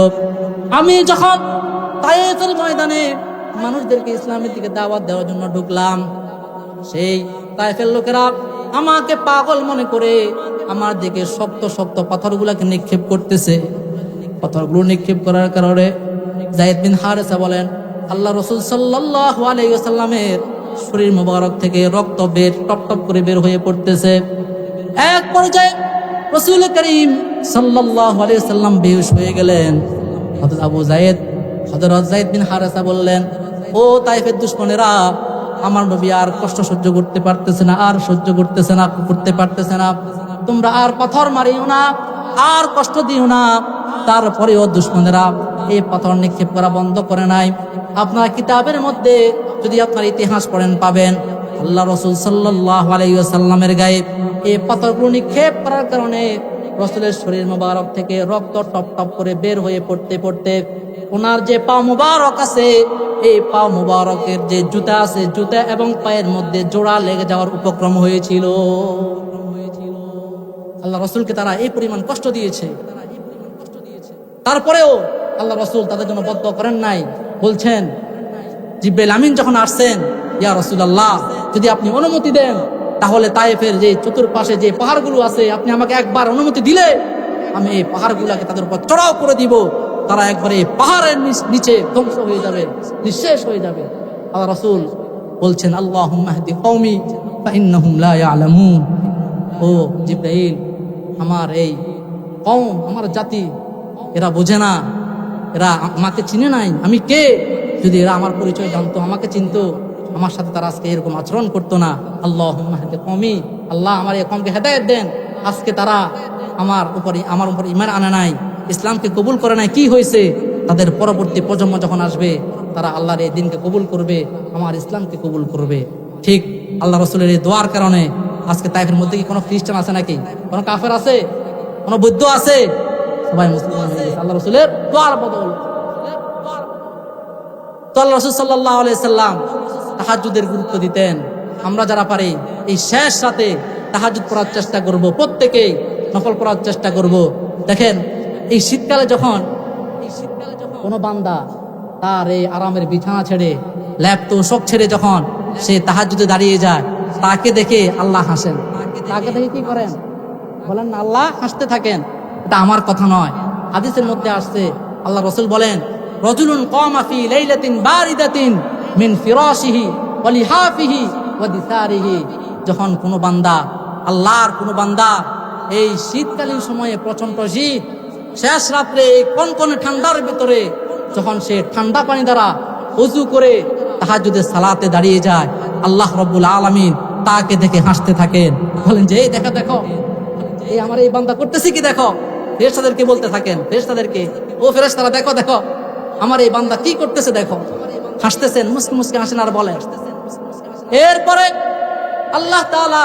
আমি যখন তায়েফের ময়দানে মানুষদেরকে ইসলামের দিকে দাওয়াত দেওয়ার জন্য ঢুকলাম, সেই তায়েফের লোকেরা আমাকে পাগল মনে করে আমার দিকে শক্ত শক্ত পাথরগুলোকে নিক্ষেপ করতেছে। পাথরগুলো নিক্ষেপ করার কারণে যায়েদ বিন হারেসা বলেন, আল্লাহ রাসূল সাল্লাল্লাহু আলাইহি ওয়াসাল্লামের শরীর মোবারক থেকে রক্ত টপ টপ করে বের হয়ে পড়তেছে। এক পর্যায়ে রাসূল করিম সাল্লাল্লাহু আলাইহি ওয়াসাল্লাম বেহুশ হয়ে গেলেন। হযরত যায়েদ বিন হারেসা বললেন, ও তায়েফের দুশমনেরা, আমার নবী আর কষ্ট সহ্য করতে পারতেছে না, আর সহ্য করতেছে না, করতে পারতেছে না। তোমরা আর পাথর মারিও না, আর কষ্ট দিও না। তারপরেও দুশমনেরা এই পাথর নিক্ষেপ করা বন্ধ করে নাই। আপনার কিতাবের মধ্যে যদি আপনার ইতিহাস পড়েন পাবেন আল্লাহ রাসূল সাল্লাল্লাহু আলাইহি ওয়াসাল্লামের গায়ে এই পাথরগুলো নিক্ষেপ করার কারণে রাসূলের শরীর মোবারক থেকে রক্ত টপ টপ করে বের হয়ে পড়তে পড়তে ওনার যে পা মোবারক আছে, এই পা মোবারকের যে জুতা আছে, জুতা এবং পায়ের মধ্যে জোড়া লেগে যাওয়ার উপক্রম হয়েছিল। আল্লাহ রাসূলকে তারা এই পরিমাণ কষ্ট দিয়েছে। তারপরেও আল্লাহ রাসূল তাদের জন্য বদদোয়া করেন নাই। বলছেন, জিবরাইল আমিন যখন আসছেন, ইয়া রাসূলুল্লাহ, যদি আপনি অনুমতি দেন তাহলে তায়েফের যে চতুর্পাশে যে পাহাড়গুলো আছে, আপনি আমাকে একবার অনুমতি দিলে আমি এই পাহাড়গুলোকে তাদের উপর চড়াও করে দিব। তারা একবারে পাহাড়ের নিচে ধ্বংস হয়ে যাবে, নিঃশেষ হয়ে যাবে। আল্লাহ রাসূল বলছেন, আল্লাহুম্মা হদি কওমি ফাইন্নাহুম লা ইয়ালামুন। ও জিবরাইল, আমার এই কওম, আমার জাতি, এরা বোঝে না, এরা আমাকে চিনে নাই, আমি কে। যদি এরা আমার পরিচয় জানতো, আমাকে চিনতো, আমার সাথে তারা আজকে এরকম আচরণ করতো না। আল্লাহুম্মা হদি কওমি, আল্লাহ আমার এই কওমকে হেদায়েত দেন। আজকে তারা আমার উপর ঈমান আনে নাই, ইসলামকে কবুল করে নাই, কি হয়েছে? তাদের পরবর্তী প্রজন্ম যখন আসবে তারা আল্লাহর এই দিনকে কবুল করবে, আমার ইসলামকে কবুল করবে। ঠিক আল্লাহ রাসূলের এই দোয়ার কারণে আজকে তাইফের মধ্যে কি কোনো খ্রিস্টান আছে নাকি? কোনো কাফের আছে? কোনো বৌদ্ধ আছে? সবাই মুসলমান হয়ে গেছে আল্লাহ রাসূলের দোয়ার বদল। তো আল্লাহ রাসূল সাল্লাল্লাহু আলাইহি সাল্লাম তাহাজ্জুদের গুরুত্ব দিতেন। আমরা যারা পারি এই শেষ রাতে তাহাজ্জুদ পড়ার চেষ্টা করব, প্রত্যেকেই নফল পড়ার চেষ্টা করব। দেখেন, এই শীতকালে যখন কোনো বান্দা তার এই আরামের বিছানা ছেড়ে, ল্যাপ তোষক ছেড়ে যখন সে তাহাজ্জুদে দাঁড়িয়ে যায়, তাকে দেখে আল্লাহ হাসেন। তাকে দেখে কি করেন? বলেন না, আল্লাহ হাসতে থাকেন। এটা আমার কথা নয়, হাদিসের মধ্যে আসছে। আল্লাহ রাসূল বলেন, রাজুলুন কামা ফি লাইলাতিন বারিদাতিন মিন ফিরাশিহি ওয়া লিহাফিহি ওয়া দিসারিহি। যখন কোনো বান্দা, আল্লাহর কোনো বান্দা এই শীতকালীন সময়ে, প্রচন্ড শীত, শেষ রাত্রে এই কনকনে ঠান্ডার ভিতরে যখন সে ঠান্ডা পানি দ্বারা ওযু করে তাহাজ্জুদের সালাতে দাঁড়িয়ে যায়, আল্লাহ রাব্বুল আলামিন তাকে দেখে হাসতে থাকেন। বলেন যে, এই দেখো, এই আমার এই বান্দা করতেছে কি দেখো। ফেরেশতাদেরকে বলতে থাকেন, ফেরেশতাদেরকে, ও ফেরেশতারা দেখো আমার এই বান্দা কি করতেছে দেখো। হাসতেছেন, মুস্কি মুস্কি হাসেন আর বলেন। এরপরে আল্লাহ তাআলা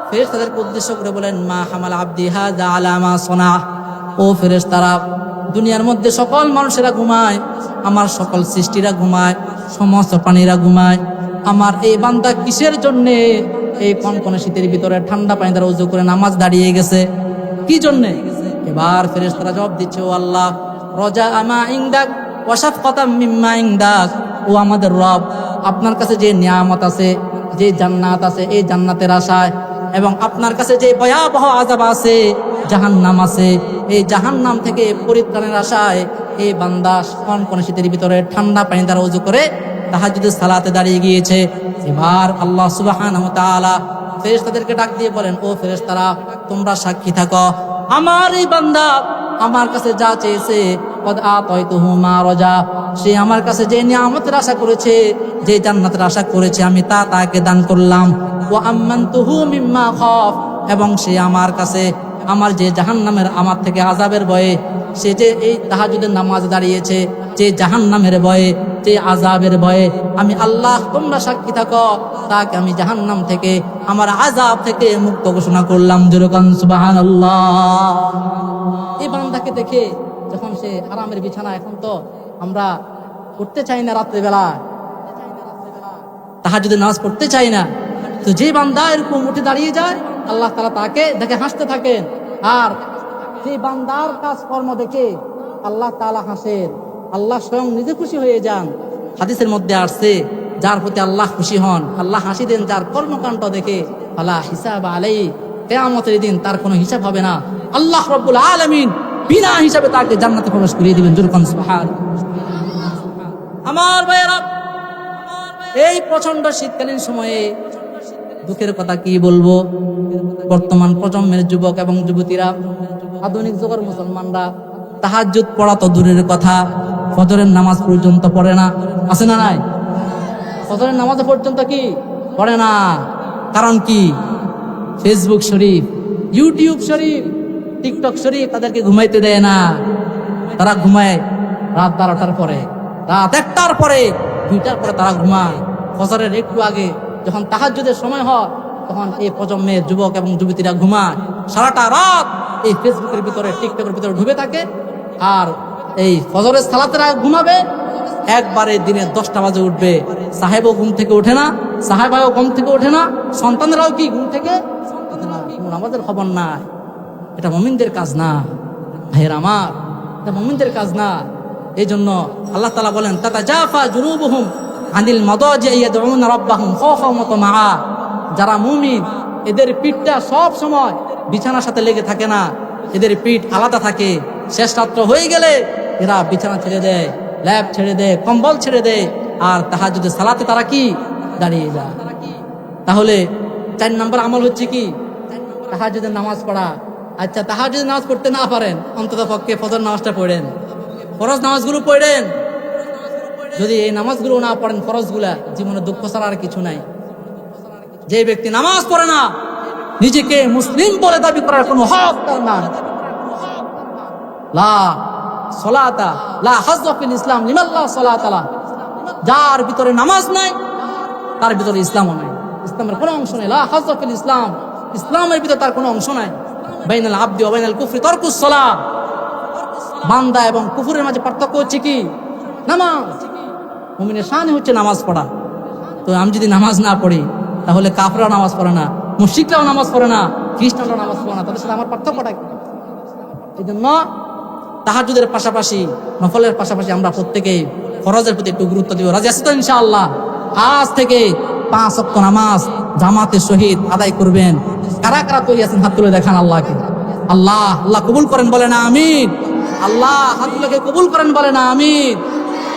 ফেরেশতাদেরকে উদ্দেশ্য করে বলেন, মা হামাল আবদি হাযা আলা মা সানা। ও ফেরেশতারা, দুনিয়ার মধ্যে সকল মানুষেরা ঘুমায়, আমার সকল সৃষ্টিরা ঘুমায়, সমস্ত প্রাণীরা ঘুমায়, আমার এই বান্দা কিসের জন্যে এই কনকনে শীতের ভিতরে ঠান্ডা পানি দ্বারা ওযু করে নামাজ দাঁড়িয়ে গেছে, কি জন্যে? এবার ফেরেশতারা জবাব দিচ্ছে, ও আল্লাহ, রজা আমা ইনদাক ওয়া শাফকাতাম মিম্মা ইনদাক। ও আমাদের রব, আপনার কাছে যে নিয়ামত আছে, যে জান্নাত আছে, এই জান্নাতের আশায়, এবং আপনার কাছে যে ভয়াবহ আযাব আছে, জাহান্নাম আছে, এই জাহান্নাম থেকে পরিত্রাণের আশায় এই বান্দা কনকনে শীতের ভিতরে ঠান্ডা পানি দ্বারা ওযু করে তাহাজ্জুদের সালাতে দাঁড়িয়ে গিয়েছে। এবার আল্লাহ সুবহানাহু ওয়া তাআলা ফেরেশতাদেরকে ডাক দিয়ে বলেন, ও ফেরেশতারা, তোমরা সাক্ষী থাকো, আমার এই বান্দা আমার কাছে যা চেয়েছে, কদ আতাইতুহু মা রাজা, সে আমার কাছে যে নিয়ামতের আশা করেছে, যে জান্নাতের আশা করেছে, আমি তাকে দান করলাম। ওয়া আম্মানতুহু মিম্মা খাফ, এবং সে আমার কাছে আমার যে জাহান্নামের, আমার থেকে আযাবের ভয়ে সে যে এই তাহাজ্জুদের নামাজ দাঁড়িয়েছে, যে জাহান্নামের ভয়ে, যে আযাবের ভয়ে, আমি আল্লাহ, তোমরা সাক্ষী থাকো, তাকে আমি জাহান্নাম থেকে, আমার আযাব থেকে মুক্ত ঘোষণা করলাম। জোরে বলেন সুবহানাল্লাহ। এই বান্দাকে দেখে যখন সে আরামের বিছানা, এখন তো আমরা করতে চাই না, রাত্রেবেলা তাহাজ্জুদের নামাজ পড়তে চাই না, তো যে বান্দা এরকম উঠে দাঁড়িয়ে যায়, আল্লাহ তাআলা তাকে দেখে হাসতে থাকেন। আর সেই বান্দার কাজ কর্ম দেখে আল্লাহ তাআলা হাসেন, আল্লাহ স্বয়ং নিজে খুশি হয়ে যান। হাদিসের মধ্যে আসছে, যার প্রতি আল্লাহ খুশি হন, আল্লাহ হাসি দেন যার কর্মকাণ্ড দেখে, ফালা হিসাব আলাইহি, কিয়ামতের দিন তার কোনো হিসাব হবে না। আল্লাহ রাব্বুল আলামিন বিনা হিসাবে তাকে জান্নাতে প্রবেশ করিয়ে দিবেন। জোরে বলেন সুবহানাল্লাহ। আমার ভাইয়েরা, এই প্রচন্ড শীতকালীন সময়ে দুঃখের কথা কি বলবো, বর্তমান প্রজন্মের যুবক এবং যুবতীরা, আধুনিক যুগের মুসলমানরা তাহাজ্জুদ পড়া তো দূরের কথা, ফজরের নামাজ পর্যন্ত পড়ে না। আছে না নাই? ফজরের নামাজ পর্যন্ত কি পড়ে না। কারণ কি? ফেসবুক শরীফ, ইউটিউব শরীফ, টিকটক শরীফ তাদেরকে ঘুমাইতে দেয় না। তারা ঘুমায় রাত 12টার পরে, রাত 1টার পরে, 2টার পরে তারা ঘুমায়। ফজরের একটু আগে যখন তাহাজ্জুদের সময় হয় তখন এই প্রজন্মের যুবক এবং যুবতীরা ঘুমায়। সারাটা রাত এই ফেসবুকের ভিতরে, টিকটকের ভিতরে ডুবে থাকে। আর এই ফজরের সালাতেরা ঘুমাবে, একবারে দিনে 10টা বাজে উঠবে। সাহেবও ঘুম থেকে ওঠে না, সাহেবাও ঘুম থেকে ওঠে না, সন্তানরাও কি ঘুম থেকে আমাদের খবর নাই। এটা মুমিনদের কাজ না ভাইয়ের আমার, এটা মুমিনদের কাজ না। এই জন্য আল্লাহ তাআলা বলেন তাতাজাফা জুনুবুহুম আনিল মাদাজি ইয়াদউনা রাব্বাহুম খাওফাও ওয়া তামাআ। যারা মুমিন এদের পিঠটা সব সময় বিছানার সাথে লেগে থাকে না, এদের পিঠ আলাদা থাকে। শেষ রাত্র হয়ে গেলে এরা বিছানা ছেড়ে দেয়, ল্যাব ছেড়ে দেয়, কম্বল ছেড়ে দেয়, আর তাহাজ্জুদের সালাতে তারা কি দাঁড়িয়ে যায়। তাহলে 4 নম্বর আমল হচ্ছে কি? তাহাজ্জুদের নামাজ পড়া। আচ্ছা, তাহাজ্জুদের নামাজ পড়তে না পারেন, অন্তত পক্ষে ফজর নামাজটা পড়েন, ফরজ নামাজগুলো পড়েন। যদি এই নামাজগুলো না পড়েন, ফরজগুলা, জীবনে দুঃখ ছাড়া আর কিছু নাই। যে ব্যক্তি নামাজ পড়ে না, নিজেকে মুসলিম বলে দাবি করার কোনো হক তার না। লা সলাতা লা হাজ্জা ফিল ইসলাম লিমান লা সলাতা লা। যার ভিতরে নামাজ নাই তার ভিতরে ইসলামও নাই, ইসলামের কোনো অংশ নেই। লা হাজ্জা ফিল ইসলাম, ইসলামের ভিতরে তার কোনো অংশ নাই। বাইনাল আবদি ওয়া বাইনাল কুফরি তারকুস সালাহ। বান্দা এবং কুফরের মাঝে পার্থক্য হচ্ছে কি? নামাজ। মুমিনের শান হচ্ছে নামাজ পড়া। তো আমি যদি নামাজ না পড়ি তাহলে কাফেররা নামাজ পড়ে না, মুশরিকরাও নামাজ পড়ে না, খ্রিস্টানরাও নামাজ পড়ে না, তাদের সাথে আমার পার্থক্যটা কি? এই জন্য তাহাজ্জুদের পাশাপাশি, নফলের পাশাপাশি আমরা প্রত্যেকেই ফরজের প্রতি একটু গুরুত্ব দিব। রাজি আছি তো ইনশাআল্লাহ? আজ থেকে 5 ওয়াক্ত নামাজ জামাতের সহিত আদায় করবেন। কারা কারা তৈরি আছেন হাত তুলে দেখান আল্লাহকে। আল্লাহ আল্লাহ কবুল করেন, বলে না আমিন। আল্লাহ হাতগুলোকে কবুল করেন, বলে না আমিন।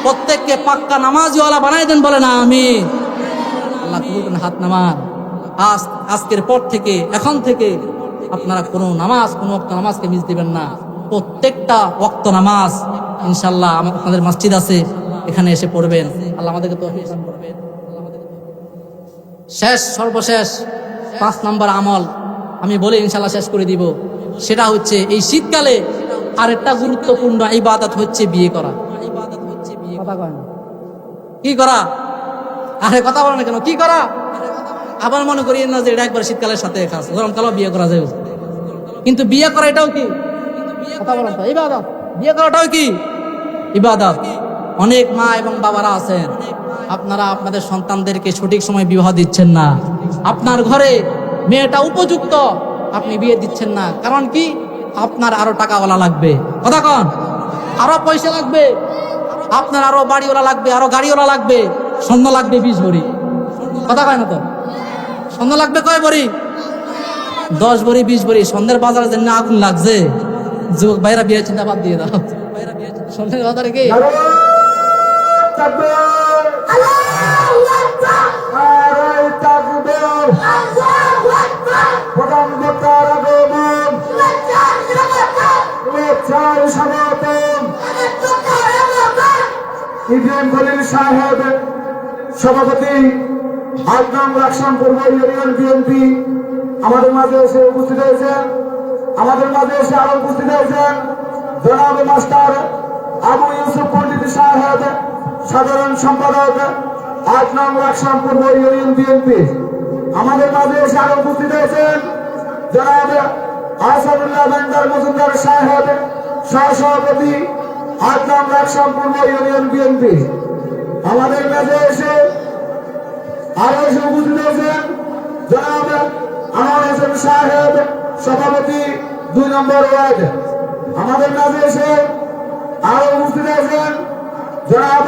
প্রত্যেককে পাক্কা নামাজিওয়ালা বানাই দেন, বলে না আমিন। আল্লাহ কবুল করেন, হাত নামান। আজকের পর থেকে, এখন থেকে আপনারা কোনো নামাজ, কোনো ওয়াক্ত নামাজকে মিস দিবেন না। প্রত্যেকটা ওয়াক্ত নামাজ ইনশাআল্লাহ আপনাদের মসজিদ আছে, এখানে এসে পড়বেন। আল্লাহ আমাদেরকে তৌফিক দান করবেন। সর্বশেষ 5 নম্বর আমল আমি বলে ইনশাআল্লাহ শেষ করে দিব। সেটা হচ্ছে এই শীতকালে আরেকটা গুরুত্বপূর্ণ ইবাদত হচ্ছে বিয়ে করা। কথা কয় না? কি করা? আরে কথা বলো না কেন? কি করা? আবার মনে করি না যে এটা একবার শীতকালের সাথে খাস, গরমকালেও বিয়ে করা যায়। কিন্তু বিয়ে করা এটাও কি? কথা বলেন তো, ইবাদত। বিয়ে করাটাও কি ইবাদত? অনেক মা এবং বাবারা আছেন, আপনারা আপনাদের সন্তানদেরকে সঠিক সময় বিবাহ দিচ্ছেন না। আপনার ঘরে মেয়েটা উপযুক্ত, আপনি বিয়ে দিচ্ছেন না। কারণ কি? আপনার আরো টাকাওয়ালা লাগবে। কথা কন? আরো পয়সা লাগবে, আপনার আরো বাড়িওয়ালা লাগবে, আরো গাড়িওয়ালা লাগবে, স্বর্ণ লাগবে 20 ভরি। কথা কয় না তো? স্বর্ণ লাগবে কয় ভরি? 10 ভরি, 20 ভরি। স্বর্ণের বাজারে যেন আগুন লাগছে। যুবক ভাইরা বিয়ে চিন্তা বাদ দিয়ে দাও। স্বর্ণের বাজারে কি ইব্রাহিম খলিল সাহেব সভাপতি, আজনাম রাকসামপুর ইউনিয়ন বিএনপি আমাদের মাঝে এসে উপস্থিত হয়েছেন। আমাদের মাঝে এসে আরো উপস্থিত হয়েছেন জনাব মাস্টার আবু ইউসুফ পণ্ডিত সাহেব, সাধারণ সম্পাদক, আজনাম রাকসামপুর ইউনিয়ন বিএনপি। আমাদের মাঝে এসে আরো উপস্থিত হয়েছেন জনাব আসাদুল্লাহ ভান্ডার মজুমদার সাহেব, সহসভাপতি, আজনাম রাকসামপুর ইউনিয়ন বিএনপি। আমাদের মাঝে এসে আরো এসে উপস্থিত হয়েছেন জনাব আনোয়ার হোসেন সাহেব, সভাপতি 2 নম্বর ওয়ার্ড। আমাদের মাঝে এসে আরো উপস্থিত হয়েছেন জনাব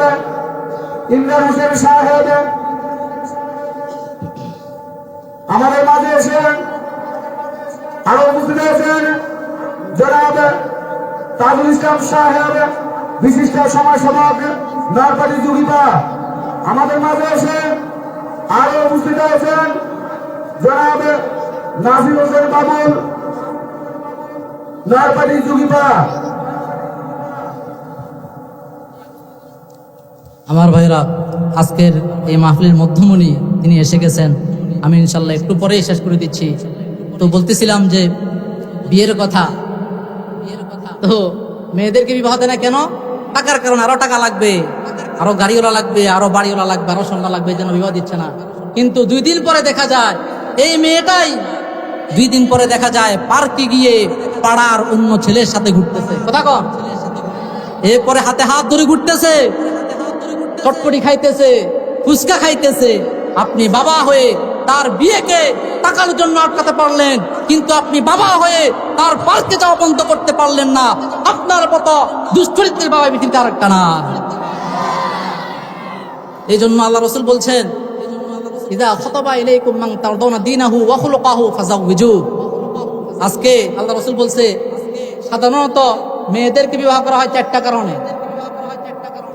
ইমরান হোসেন সাহেব। আমাদের মাঝে এসে আরো উপস্থিত হয়েছেন জনাব তাজুল ইসলাম সাহেব, বিশিষ্ট সমাজসেবক, নরপাটি যুগিপা। আমাদের মাঝে এসে আরো উপস্থিত হয়েছেন জনাব নাসির হোসেন বাবুল, নরপাটি যুগিপা। আমার ভাইরা, আজকের এই মাহফিলের মধ্যমণি তিনি এসে গেছেন। আমি ইনশাল্লাহ একটু পরেই শেষ করে দিচ্ছি। তো বলতেছিলাম যে বিয়ের কথা, তো মেয়েদেরকে বিবাহ দেয় না কেন? টাকার কারণে। আরো টাকা লাগবে, আরো গাড়িওয়ালা লাগবে, আরো বাড়িওয়ালা লাগবে, আরো সন্ধ্যা লাগবে, এই জন্য বিবাহ দিচ্ছে না। কিন্তু 2 দিন পরে দেখা যায় এই মেয়েটাই 2 দিন পরে দেখা যায় পার্কে গিয়ে পাড়ার অন্য ছেলের সাথে ঘুরতেছে। কথা কন? এরপরে হাতে হাত ধরে ঘুরতেছে, চটপটি খাইতেছে, ফুচকা খাইতেছে। আপনি বাবা হয়ে তার বিয়েকে টাকার জন্য আটকাতে পারলেন, কিন্তু আপনি বাবা হয়ে তার পার্কে যাওয়া বন্ধ করতে পারলেন না। আপনার মতো দুশ্চরিত্রের বাবা পৃথিবীতে আরেকটা না। এই জন্য আল্লাহ রাসূল বলছেন, ইযা খাতাবা ইলাইকুম মান তারদাউনা দীনাহু ওয়া খুলুকাহু ফাযাওবিজু। আজকে আল্লাহ রাসূল বলছে, সাধারণত মেয়েদেরকে বিবাহ করা হয় 4টা কারণে: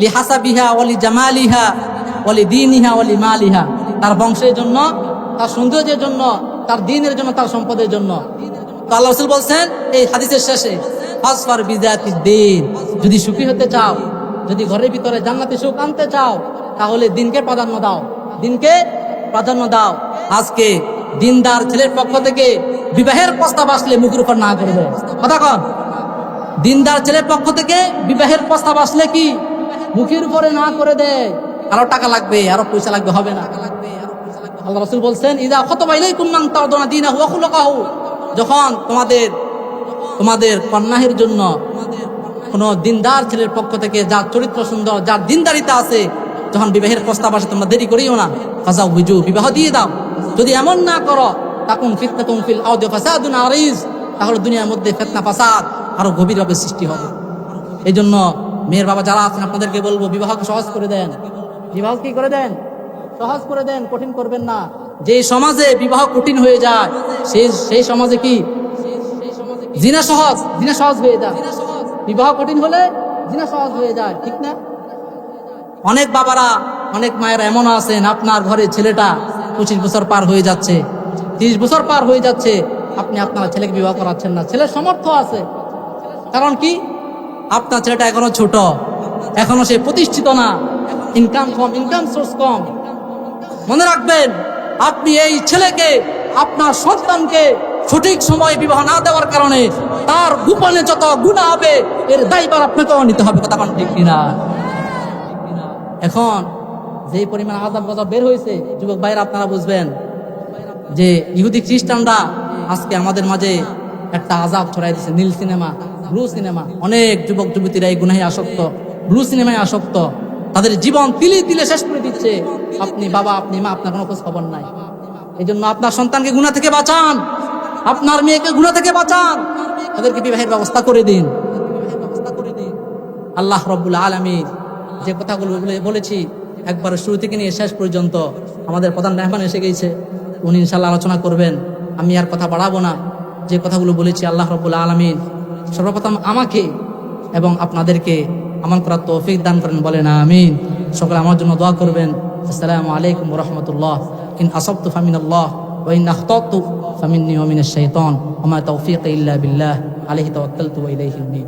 লিহাসাবিহা ওয়ালি জামালিহা ওয়ালি দীনিহা ওয়ালি মালিহা। তার বংশের জন্য, তার সৌন্দর্যের জন্য, তার দ্বীনের জন্য, তার সম্পদের জন্য। তো আল্লাহ রাসূল বলছেন এই হাদিসের শেষে, ফাসফার বিযাতিদ দ্বীন। যদি সুখী হতে চাও, যদি ঘরের ভিতরে জান্নাতি সুখ আনতে চাও, তাহলে দিনকে প্রাধান্য দাও, দিনকে প্রাধান্য দাও। আজকে দিনদার ছেলের পক্ষ থেকে বিবাহের প্রস্তাব আসলে মুখের উপর না করবে। কথা কন? দিনদার ছেলের পক্ষ থেকে বিবাহের প্রস্তাব আসলে কি মুখের উপরে না করে দেয়? আরো টাকা লাগবে, আরো পয়সা লাগবে, হবে না। আল্লাহ রাসূল বলছেন, ইযা খাতাবা ইলাইকুম মান তারদাউনা দীনাহু ওয়া খুলুকাহু। যখন তোমাদের কন্যাহের জন্য কোন দিনদার ছেলের পক্ষ থেকে, যার চরিত্র সুন্দর, যার দিনদারিতা আছে, যখন বিবাহের প্রস্তাব আসে তোমরা দেরি করিও না, ফাযাওবিজু, বিবাহ দিয়ে দাও। যদি এমন না করো, তাকুন ফিতনাতুন ফিল আরদি ওয়া ফাসাদুন আরিজ, তাহলে দুনিয়ার মধ্যে ফিতনা ফাসাদ আরো গভীরভাবে সৃষ্টি হবে। এই জন্য মেয়ের বাবা যারা আছেন আপনাদেরকে বলবো, বিবাহকে সহজ করে দেন। বিবাহ কি করে দেন? সহজ করে দেন, কঠিন করবেন না। যে সমাজে বিবাহ কঠিন হয়ে যায়, সেই সমাজে কি জিনা সহজ হয়ে যায়। বিবাহ কঠিন হলে জিনা সহজ হয়ে যায়, ঠিক না? অনেক বাবারা, অনেক মায়েরা এমন আছেন, আপনার ঘরে ছেলেটা 25 বছর পার হয়ে যাচ্ছে, 30 বছর পার হয়ে যাচ্ছে, আপনি আপনার ছেলেকে বিবাহ করাচ্ছেন না। ছেলের সামর্থ্য আছে, কারণ কি আপনার ছেলেটা এখনো ছোট, এখনো সে প্রতিষ্ঠিত না, ইনকাম কম, ইনকাম সোর্স কম। মনে রাখবেন, আপনি এই ছেলেকে, আপনার সন্তানকে সঠিক সময়ে বিবাহ না দেওয়ার কারণে তার গোপনে যত গুনাহ হবে, এর দায়ভার আপনাকেও নিতে হবে। কথা বলেন ঠিক কিনা? এখন যে পরিমাণ আযাব গজব বের হয়েছে, যুবক ভাইরা আপনারা বুঝবেন যে ইহুদি খ্রিস্টানরা আজকে আমাদের মাঝে একটা আযাব ছড়াই দিচ্ছে। নীল সিনেমা, ব্লু সিনেমা, অনেক যুবক যুবতীরা এই গুনাহে আসক্ত, ব্লু সিনেমায় আসক্ত, তাদের জীবন তিলে তিলে শেষ করে দিচ্ছে। আপনি বাবা, আপনি মা, আপনার কোনো খোঁজ খবর নাই। এই জন্য আপনার সন্তানকে গুনাহ থেকে বাঁচান, আপনার মেয়েকে গুনাহ থেকে বাঁচান, তাদেরকে বিবাহের ব্যবস্থা করে দিন। আল্লাহ রাব্বুল আলামিন যে কথাগুলো বলেছি, একবার শুরু থেকে নিয়ে শেষ পর্যন্ত আমাদের প্রধান মেহমান এসে গেছে, উনি ইনশাআল্লাহ আলোচনা করবেন। আমি আর কথা বাড়াবো না। যে কথাগুলো বলেছি, আল্লাহ রাব্বুল আলামিন সর্বপ্রথম আমাকে এবং আপনাদেরকে আমল করার তৌফিক দান করেন, বলেন আমিন। সকলে আমার জন্য দোয়া করবেন। আসসালামু আলাইকুম ওয়া রাহমাতুল্লাহ। ইন আসাবতু ফামিনাল্লাহ ওয়া ইন আখতাতু ফামিন্নি ওয়া মিনাশ শাইতান ওয়া মা তাওফীকি ইল্লা বিল্লাহ আলাইহি তাওয়াক্কালতু ওয়া ইলাইহি উনীব।